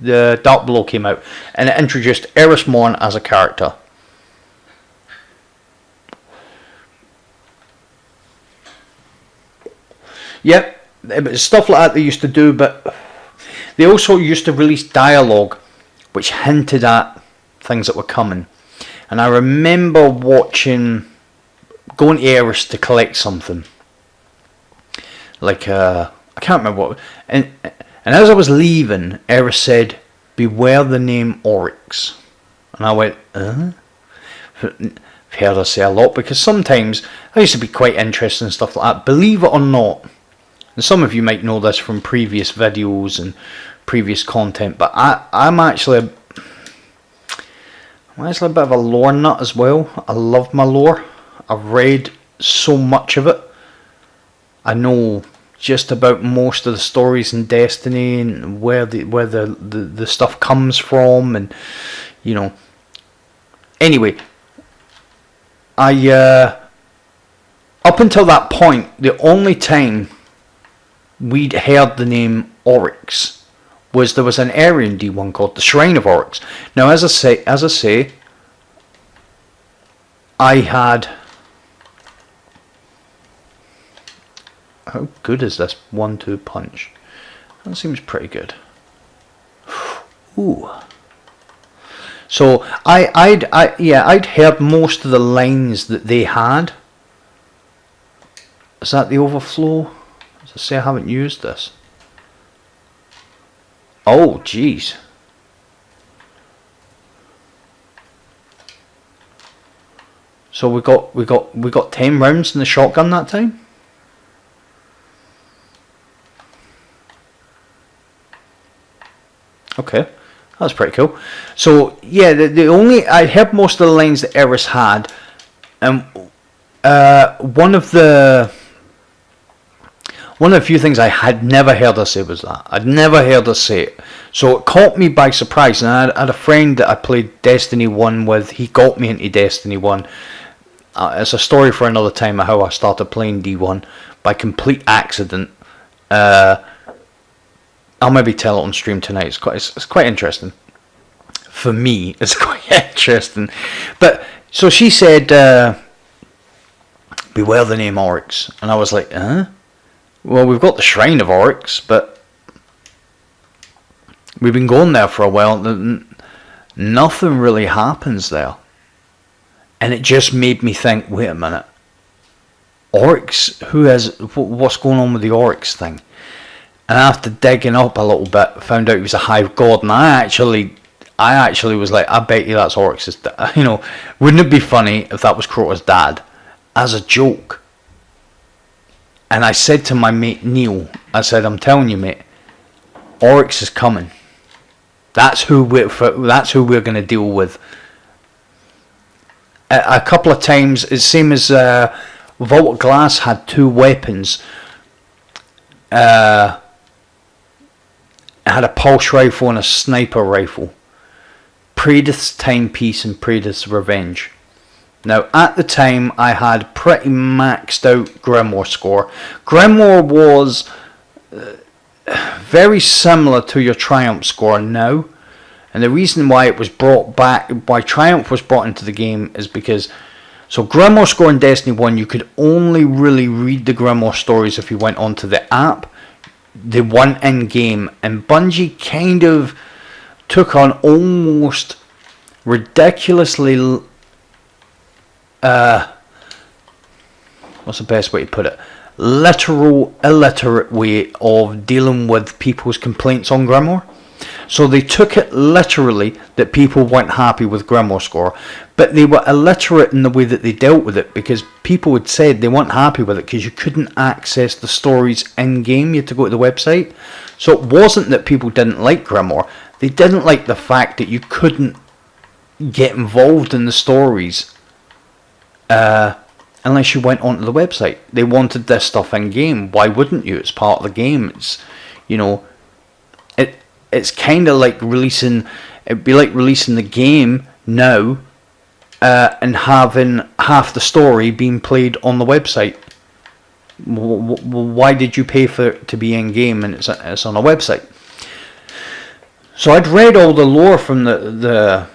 the Dark Below came out, and it introduced Erismon as a character. Yep, it was stuff like that they used to do, but they also used to release dialogue which hinted at things that were coming. And I remember going to Eris to collect something. Like, I can't remember what. And as I was leaving, Eris said, "Beware the name Oryx." And I went, I've heard her say a lot, because sometimes I used to be quite interested in stuff like that. Believe it or not, and some of you might know this from previous videos and previous content, but I'm actually a bit of a lore nut as well. I love my lore. I've read so much of it. I know just about most of the stories in Destiny and where the stuff comes from, and you know. Anyway, I up until that point, the only time we'd heard the name Oryx was there was an area in D1 called the Shrine of Oryx. Now, as I say, I had. How good is this 1-2 punch? That seems pretty good. Ooh. So I'd heard most of the lines that they had. Is that the overflow? As I say, I haven't used this. Oh, jeez. So we got 10 rounds in the shotgun that time. Okay, that's pretty cool. So yeah, the only, I heard most of the lines that Eris had, and one of the few things I had never heard her say was that. I'd never heard her say it, so it caught me by surprise. And I had a friend that I played Destiny 1 with. He got me into Destiny 1. It's a story for another time of how I started playing D1 by complete accident. I'll maybe tell it on stream tonight. It's quite interesting. For me, it's quite interesting. But so she said, beware the name Oryx. And I was like, huh? Well, we've got the Shrine of Oryx, but we've been going there for a while. Nothing really happens there. And it just made me think, wait a minute. Oryx, what's going on with the Oryx thing? And after digging up a little bit, found out he was a hive god, and I actually was like, I bet you that's Oryx's dad. You know, wouldn't it be funny if that was Crota's dad? As a joke. And I said to my mate Neil, I said, I'm telling you, mate, Oryx is coming. That's who we're going to deal with. A couple of times, it same as Vault Glass had two weapons. It had a pulse rifle and a sniper rifle. Predith's Timepiece and Predith's Revenge. Now, at the time, I had pretty maxed out Grimoire score. Grimoire was very similar to your Triumph score now. And the reason why it was brought back, why Triumph was brought into the game, is because, so Grimoire score in Destiny 1, you could only really read the Grimoire stories if you went onto the app. They weren't in game, and Bungie kind of took on almost ridiculously, what's the best way to put it? Illiterate way of dealing with people's complaints on Grimoire. So they took it literally that people weren't happy with Grimoire score, but they were illiterate in the way that they dealt with it, because people had said they weren't happy with it because you couldn't access the stories in game. You had to go to the website. So it wasn't that people didn't like Grimoire. They didn't like the fact that you couldn't get involved in the stories unless you went onto the website. They wanted this stuff in game. Why wouldn't you? It's part of the game. It's, you know, it's kind of like releasing. It'd be like releasing the game now and having half the story being played on the website. Why did you pay for it to be in game and it's on a website? So I'd read all the lore from the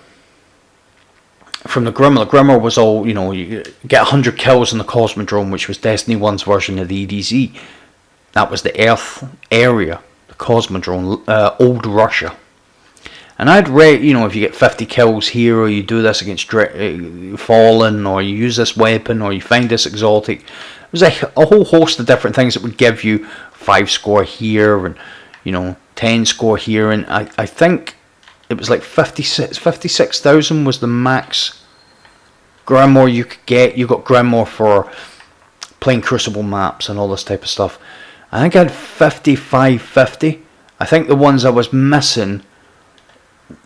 Grimoire. The Grimoire was all, you know, you get 100 kills in the Cosmodrome, which was Destiny 1's version of the EDZ. That was the Earth area, the Cosmodrome, old Russia. And I'd read, you know, if you get 50 kills here, or you do this against Fallen, or you use this weapon, or you find this exotic, it was a whole host of different things that would give you 5 score here, and, you know, 10 score here, and I think it was like 56,000 was the max Grimoire you could get. You got Grimoire for playing Crucible maps and all this type of stuff. I think I had 5550. I think the ones I was missing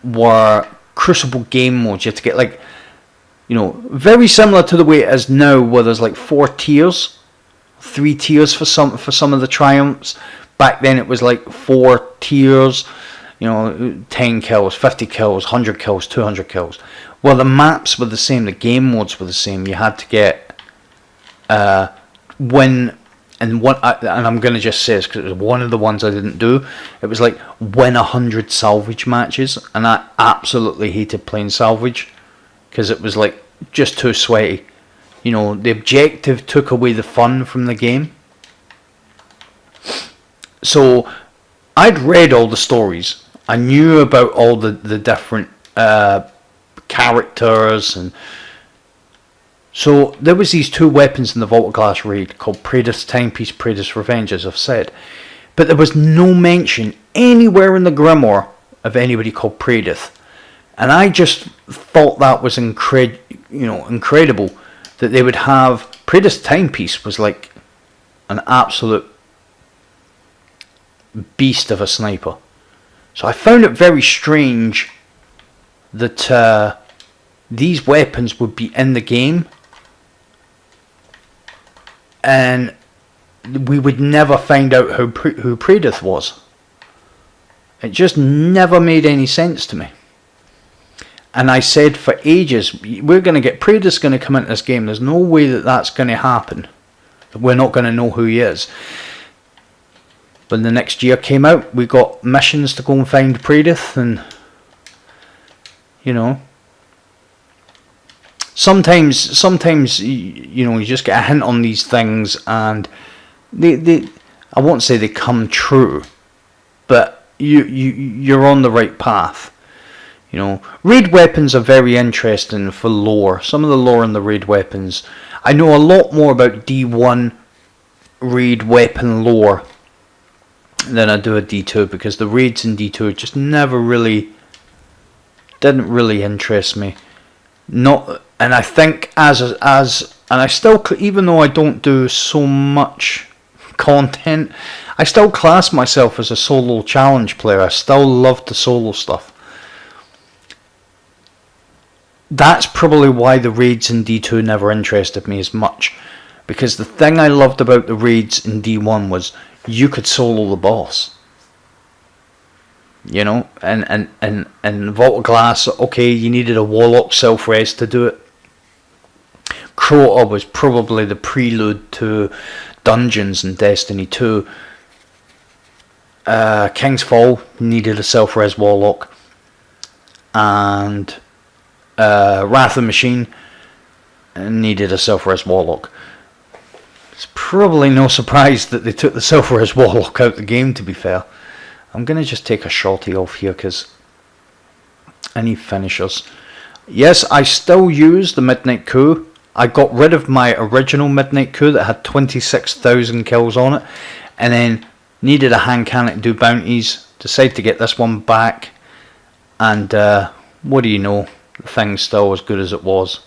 were Crucible game modes. You had to get, like, you know, very similar to the way it is now, where there's like 4 tiers, 3 tiers for some of the Triumphs. Back then it was like 4 tiers, you know, 10 kills, 50 kills, 100 kills, 200 kills. Well, the maps were the same, the game modes were the same. You had to get win, and I'm going to just say this because it was one of the ones I didn't do. It was like win 100 salvage matches, and I absolutely hated playing salvage because it was like just too sweaty. You know, the objective took away the fun from the game. So I'd read all the stories. I knew about all the different characters, and so there was these 2 weapons in the Vault of Glass raid called Predith's Timepiece, Predith's Revenge, as I've said. But there was no mention anywhere in the Grimoire of anybody called Predith. And I just thought that was incredible that they would have Predith's Timepiece was like an absolute beast of a sniper. So I found it very strange that these weapons would be in the game and we would never find out who Predith was. It just never made any sense to me. And I said for ages, we're going to get Predith's going to come into this game. There's no way that that's going to happen. We're not going to know who he is. When the next year came out, we got missions to go and find Predith, and, you know, sometimes you just get a hint on these things, and they I won't say they come true, but you're on the right path. Raid weapons are very interesting for lore. Some of the lore in the raid weapons, I know a lot more about D1 raid weapon lore than I do a D2, because the raids in D2 just never really didn't really interest me. And I think and I still, even though I don't do so much content, I still class myself as a solo challenge player. I still love the solo stuff. That's probably why the raids in D2 never interested me as much, because the thing I loved about the raids in D1 was you could solo the boss. And Vault of Glass, okay, you needed a Warlock self-res to do it. Crota was probably the prelude to dungeons in Destiny 2. King's Fall needed a self-res Warlock. And Wrath of the Machine needed a self-res Warlock. It's probably no surprise that they took the self-res Warlock out the game, to be fair. I'm going to just take a shorty off here because I need finishers. Yes, I still use the Midnight Coup. I got rid of my original Midnight Coup that had 26,000 kills on it, and then needed a hand cannon to do bounties. Decided to get this one back, and what do you know? The thing's still as good as it was.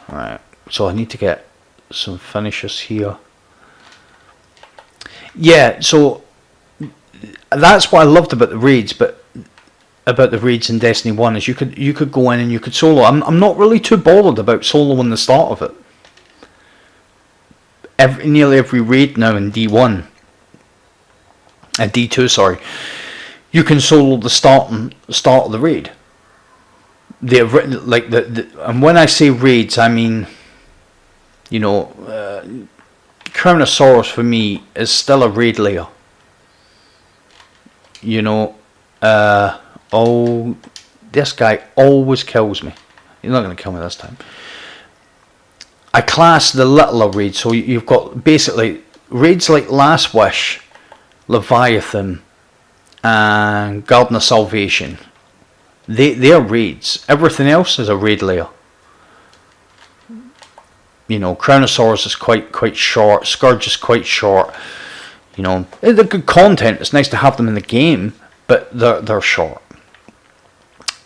Alright, so I need to get some finishers here. Yeah, so that's what I loved about the raids, but about the raids in Destiny 1 is you could go in and you could solo. I'm not really too bothered about soloing the start of it. Nearly every raid now in D1, D2, sorry, you can solo the start of the raid. And when I say raids, I mean, Kronosaurus for me is still a raid layer. This guy always kills me. He's not going to kill me this time. I class the littler raids, so you've got basically raids like Last Wish, Leviathan, and Garden of Salvation. They're raids. Everything else is a raid layer. Kronosaurus is quite short. Scourge is quite short. They're good content. It's nice to have them in the game, but they're short.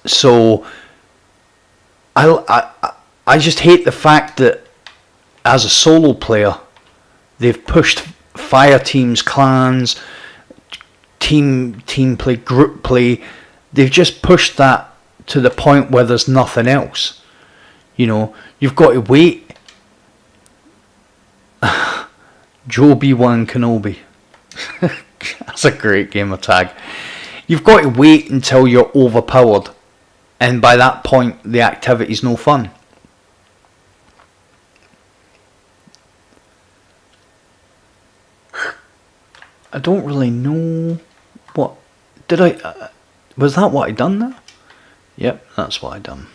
So I just hate the fact that as a solo player, they've pushed fire teams, clans, team play, group play. They've just pushed that to the point where there's nothing else. You've got to wait. Joe B1 Kenobi. That's a great game of tag. You've got to wait until you're overpowered, and by that point the activity's no fun. I don't really know what did I was that what I done there? Yep, that's what I done.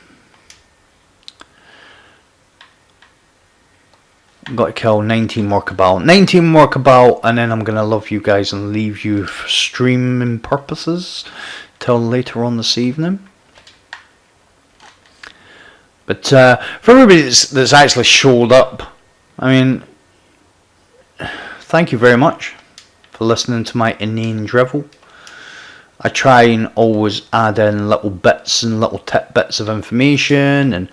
Got to kill 19 more Cabal. 19 more Cabal, and then I'm going to love you guys and leave you for streaming purposes till later on this evening. But for everybody that's actually showed up, I mean, thank you very much for listening to my inane drivel. I try and always add in little bits and little tidbits of information, and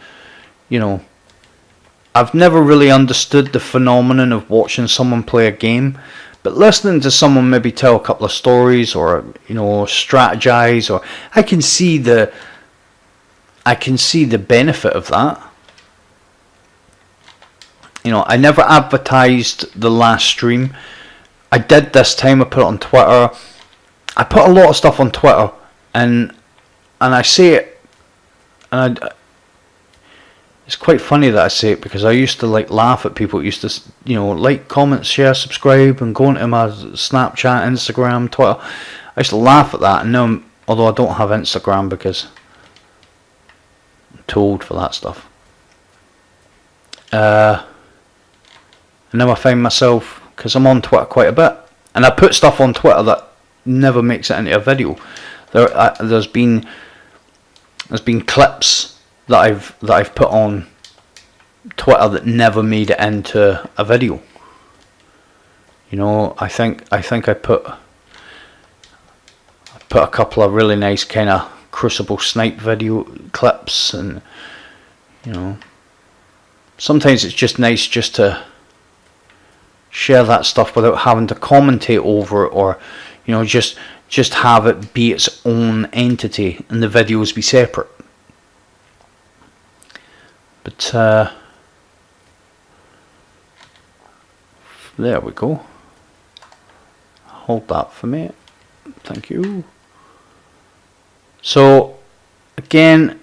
I've never really understood the phenomenon of watching someone play a game, but listening to someone maybe tell a couple of stories or strategize, or I can see the benefit of that. I never advertised the last stream. I did this time. I put it on Twitter. I put a lot of stuff on Twitter, and I say it, and it's quite funny that I say it, because I used to laugh at people who used to like, comment, share, subscribe, and go into my Snapchat, Instagram, Twitter. I used to laugh at that, and now, although I don't have Instagram because too old for that stuff. And now I find myself, because I'm on Twitter quite a bit, and I put stuff on Twitter that never makes it into a video. There's been clips that I've put on Twitter that never made it into a video. You know, I think I put a couple of really nice kind of Crucible snipe video clips, and you know, sometimes it's just nice just to share that stuff without having to commentate over it, or you know, just have it be its own entity and the videos be separate. But there we go. Hold that for me, thank you. So again,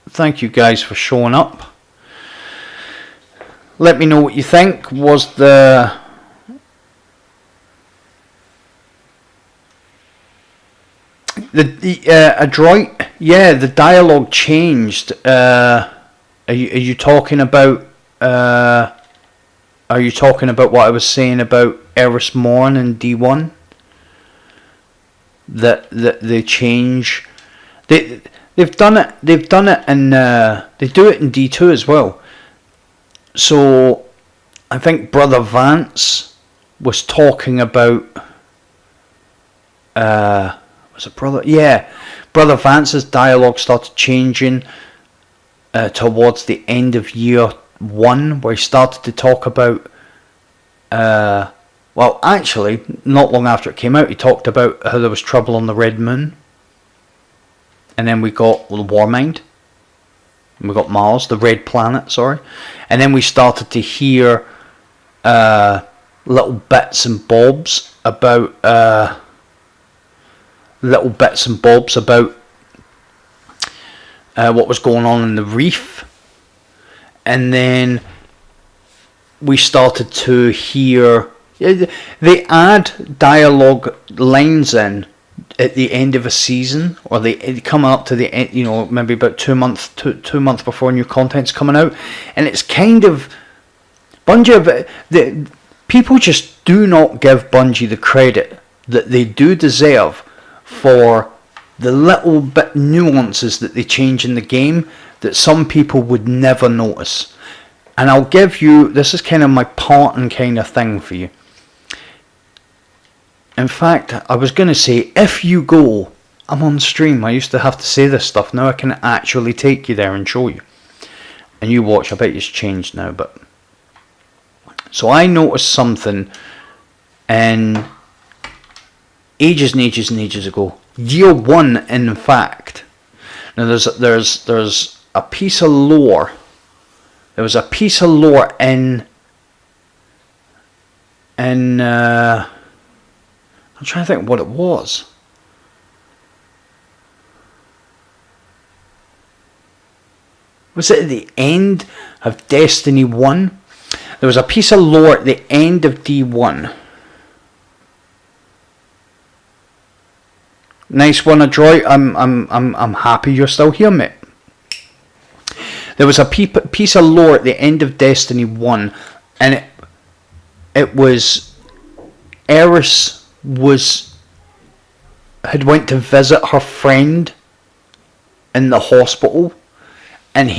thank you guys for showing up. Let me know what you think. Was the adroit? Yeah, the dialogue changed. Are you talking about? Are you talking about what I was saying about Eris Morn and D1? That they change. They've done it. They've done it, and they do it in D2 as well. So I think Brother Vance was talking about. Was it Brother? Yeah, Brother Vance's dialogue started changing towards the end of year 1, where he started to talk about. Well, actually, not long after it came out, he talked about how there was trouble on the Red Moon. And then we got the Warmind. And we got Mars, the Red Planet, sorry. And then we started to hear little bits and bobs about... what was going on in the reef. And then we started to hear... They add dialogue lines in at the end of a season, or they come up to the end, you know, maybe about 2 months before new content's coming out, and it's kind of Bungie. The people just do not give Bungie the credit that they do deserve for the little bit nuances that they change in the game that some people would never notice. And I'll give you, this is kind of my parting kind of thing for you. In fact, I was going to say, if you go, I'm on stream, I used to have to say this stuff, now I can actually take you there and show you. And you watch, I bet it's changed now, but... So I noticed something in ages and ages and ages ago. Year 1, in fact. Now there's a piece of lore. There was a piece of lore in I'm trying to think what it was. Was it at the end of Destiny 1? There was a piece of lore at the end of D1. Nice one, Adroit. I'm happy you're still here, mate. There was a piece of lore at the end of Destiny 1, and it was Eris had went to visit her friend in the hospital, and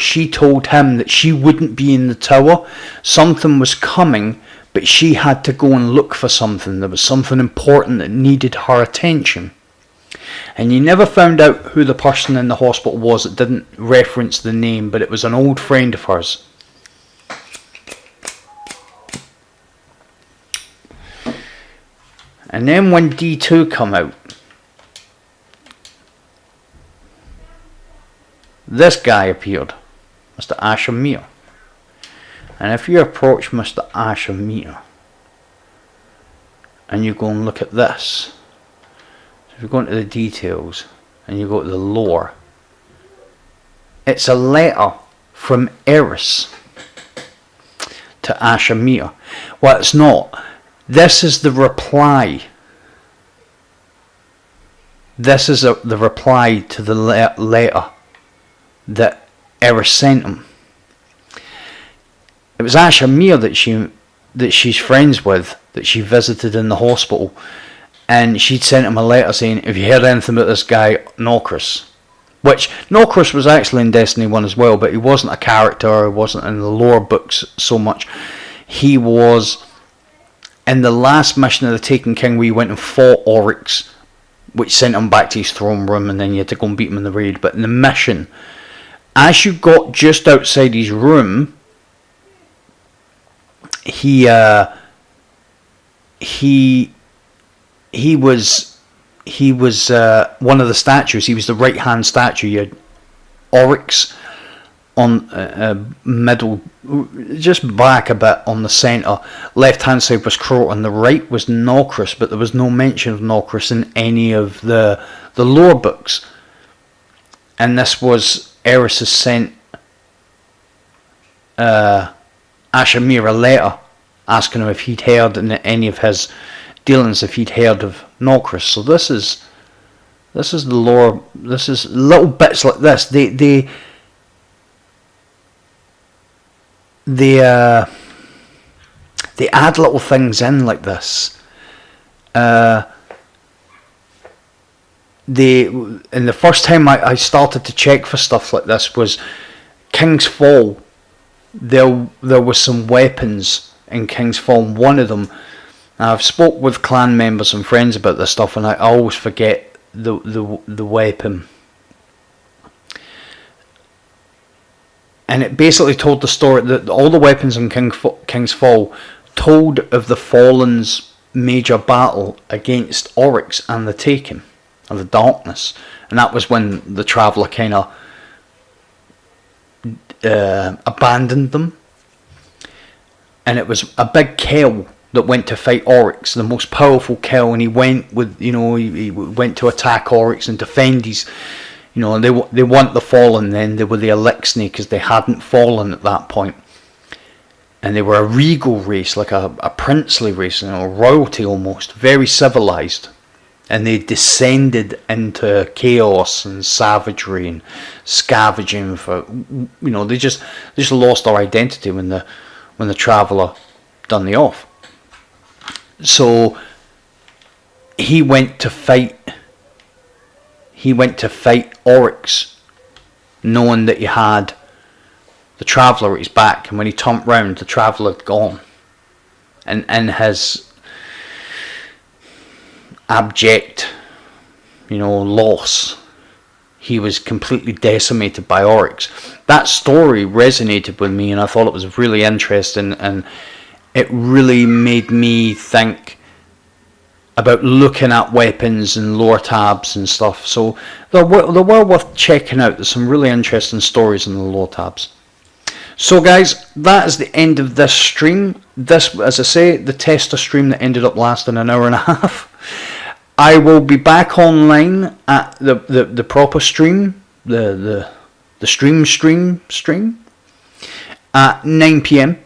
she told him that she wouldn't be in the tower. Something was coming, but she had to go and look for something. There was something important that needed her attention. And you never found out who the person in the hospital was. It didn't reference the name, but it was an old friend of hers. And then when D2 come out, this guy appeared, Mr. Ashamir. And if you approach Mr. Ashamir and you go and look at this, so if you go into the details and you go to the lore, it's a letter from Eris to Ashamir. Well, it's not. This is the reply. This is the reply to the letter that Eris sent him. It was Asha Mir that she's friends with, that she visited in the hospital, and she'd sent him a letter saying, "Have you heard anything about this guy Norcris?" Which Norcris was actually in Destiny 1 as well, but he wasn't a character, he wasn't in the lore books so much. He was in the last mission of the Taken King, where he went and fought Oryx, which sent him back to his throne room, and then you had to go and beat him in the raid. But in the mission, as you got just outside his room, he was one of the statues. He was the right hand statue. You had Oryx on middle, just back a bit on the centre. Left hand side was Crow, and the right was Norcris, but there was no mention of Norcris in any of the lore books. And this was Eris has sent Asha Mir a letter asking him if he'd heard in any of his dealings, if he'd heard of Norcris. So this is the lore. This is little bits like this. They add little things in like this. And the first time I started to check for stuff like this was King's Fall. There was some weapons in King's Fall. One of them, I've spoke with clan members and friends about this stuff, and I always forget the weapon. And it basically told the story that all the weapons in King's Fall told of the Fallen's major battle against Oryx and the Taken, of the Darkness. And that was when the Traveller kind of abandoned them. And it was a big Kell that went to fight Oryx, the most powerful Kell, and he went with, he went to attack Oryx and defend his, they want the Fallen then. They were the Elixni because they hadn't fallen at that point. And they were a regal race, like a princely race, royalty almost, very civilized. And they descended into chaos and savagery and scavenging for, they just lost their identity when the Traveller done the off. So he went to fight Oryx, knowing that he had the Traveller at his back, and when he turned round, the Traveller had gone. And in his abject, loss, he was completely decimated by Oryx. That story resonated with me, and I thought it was really interesting, and it really made me think about looking at weapons and lore tabs and stuff. So they're well worth checking out. There's some really interesting stories in the lore tabs. So guys, that is the end of this stream. This, as I say, the tester stream that ended up lasting an hour and a half. I will be back online at the proper stream, the stream at 9 PM.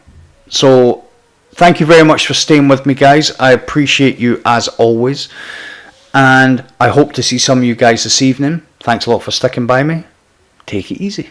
So thank you very much for staying with me, guys. I appreciate you as always, and I hope to see some of you guys this evening. Thanks a lot for sticking by me. Take it easy.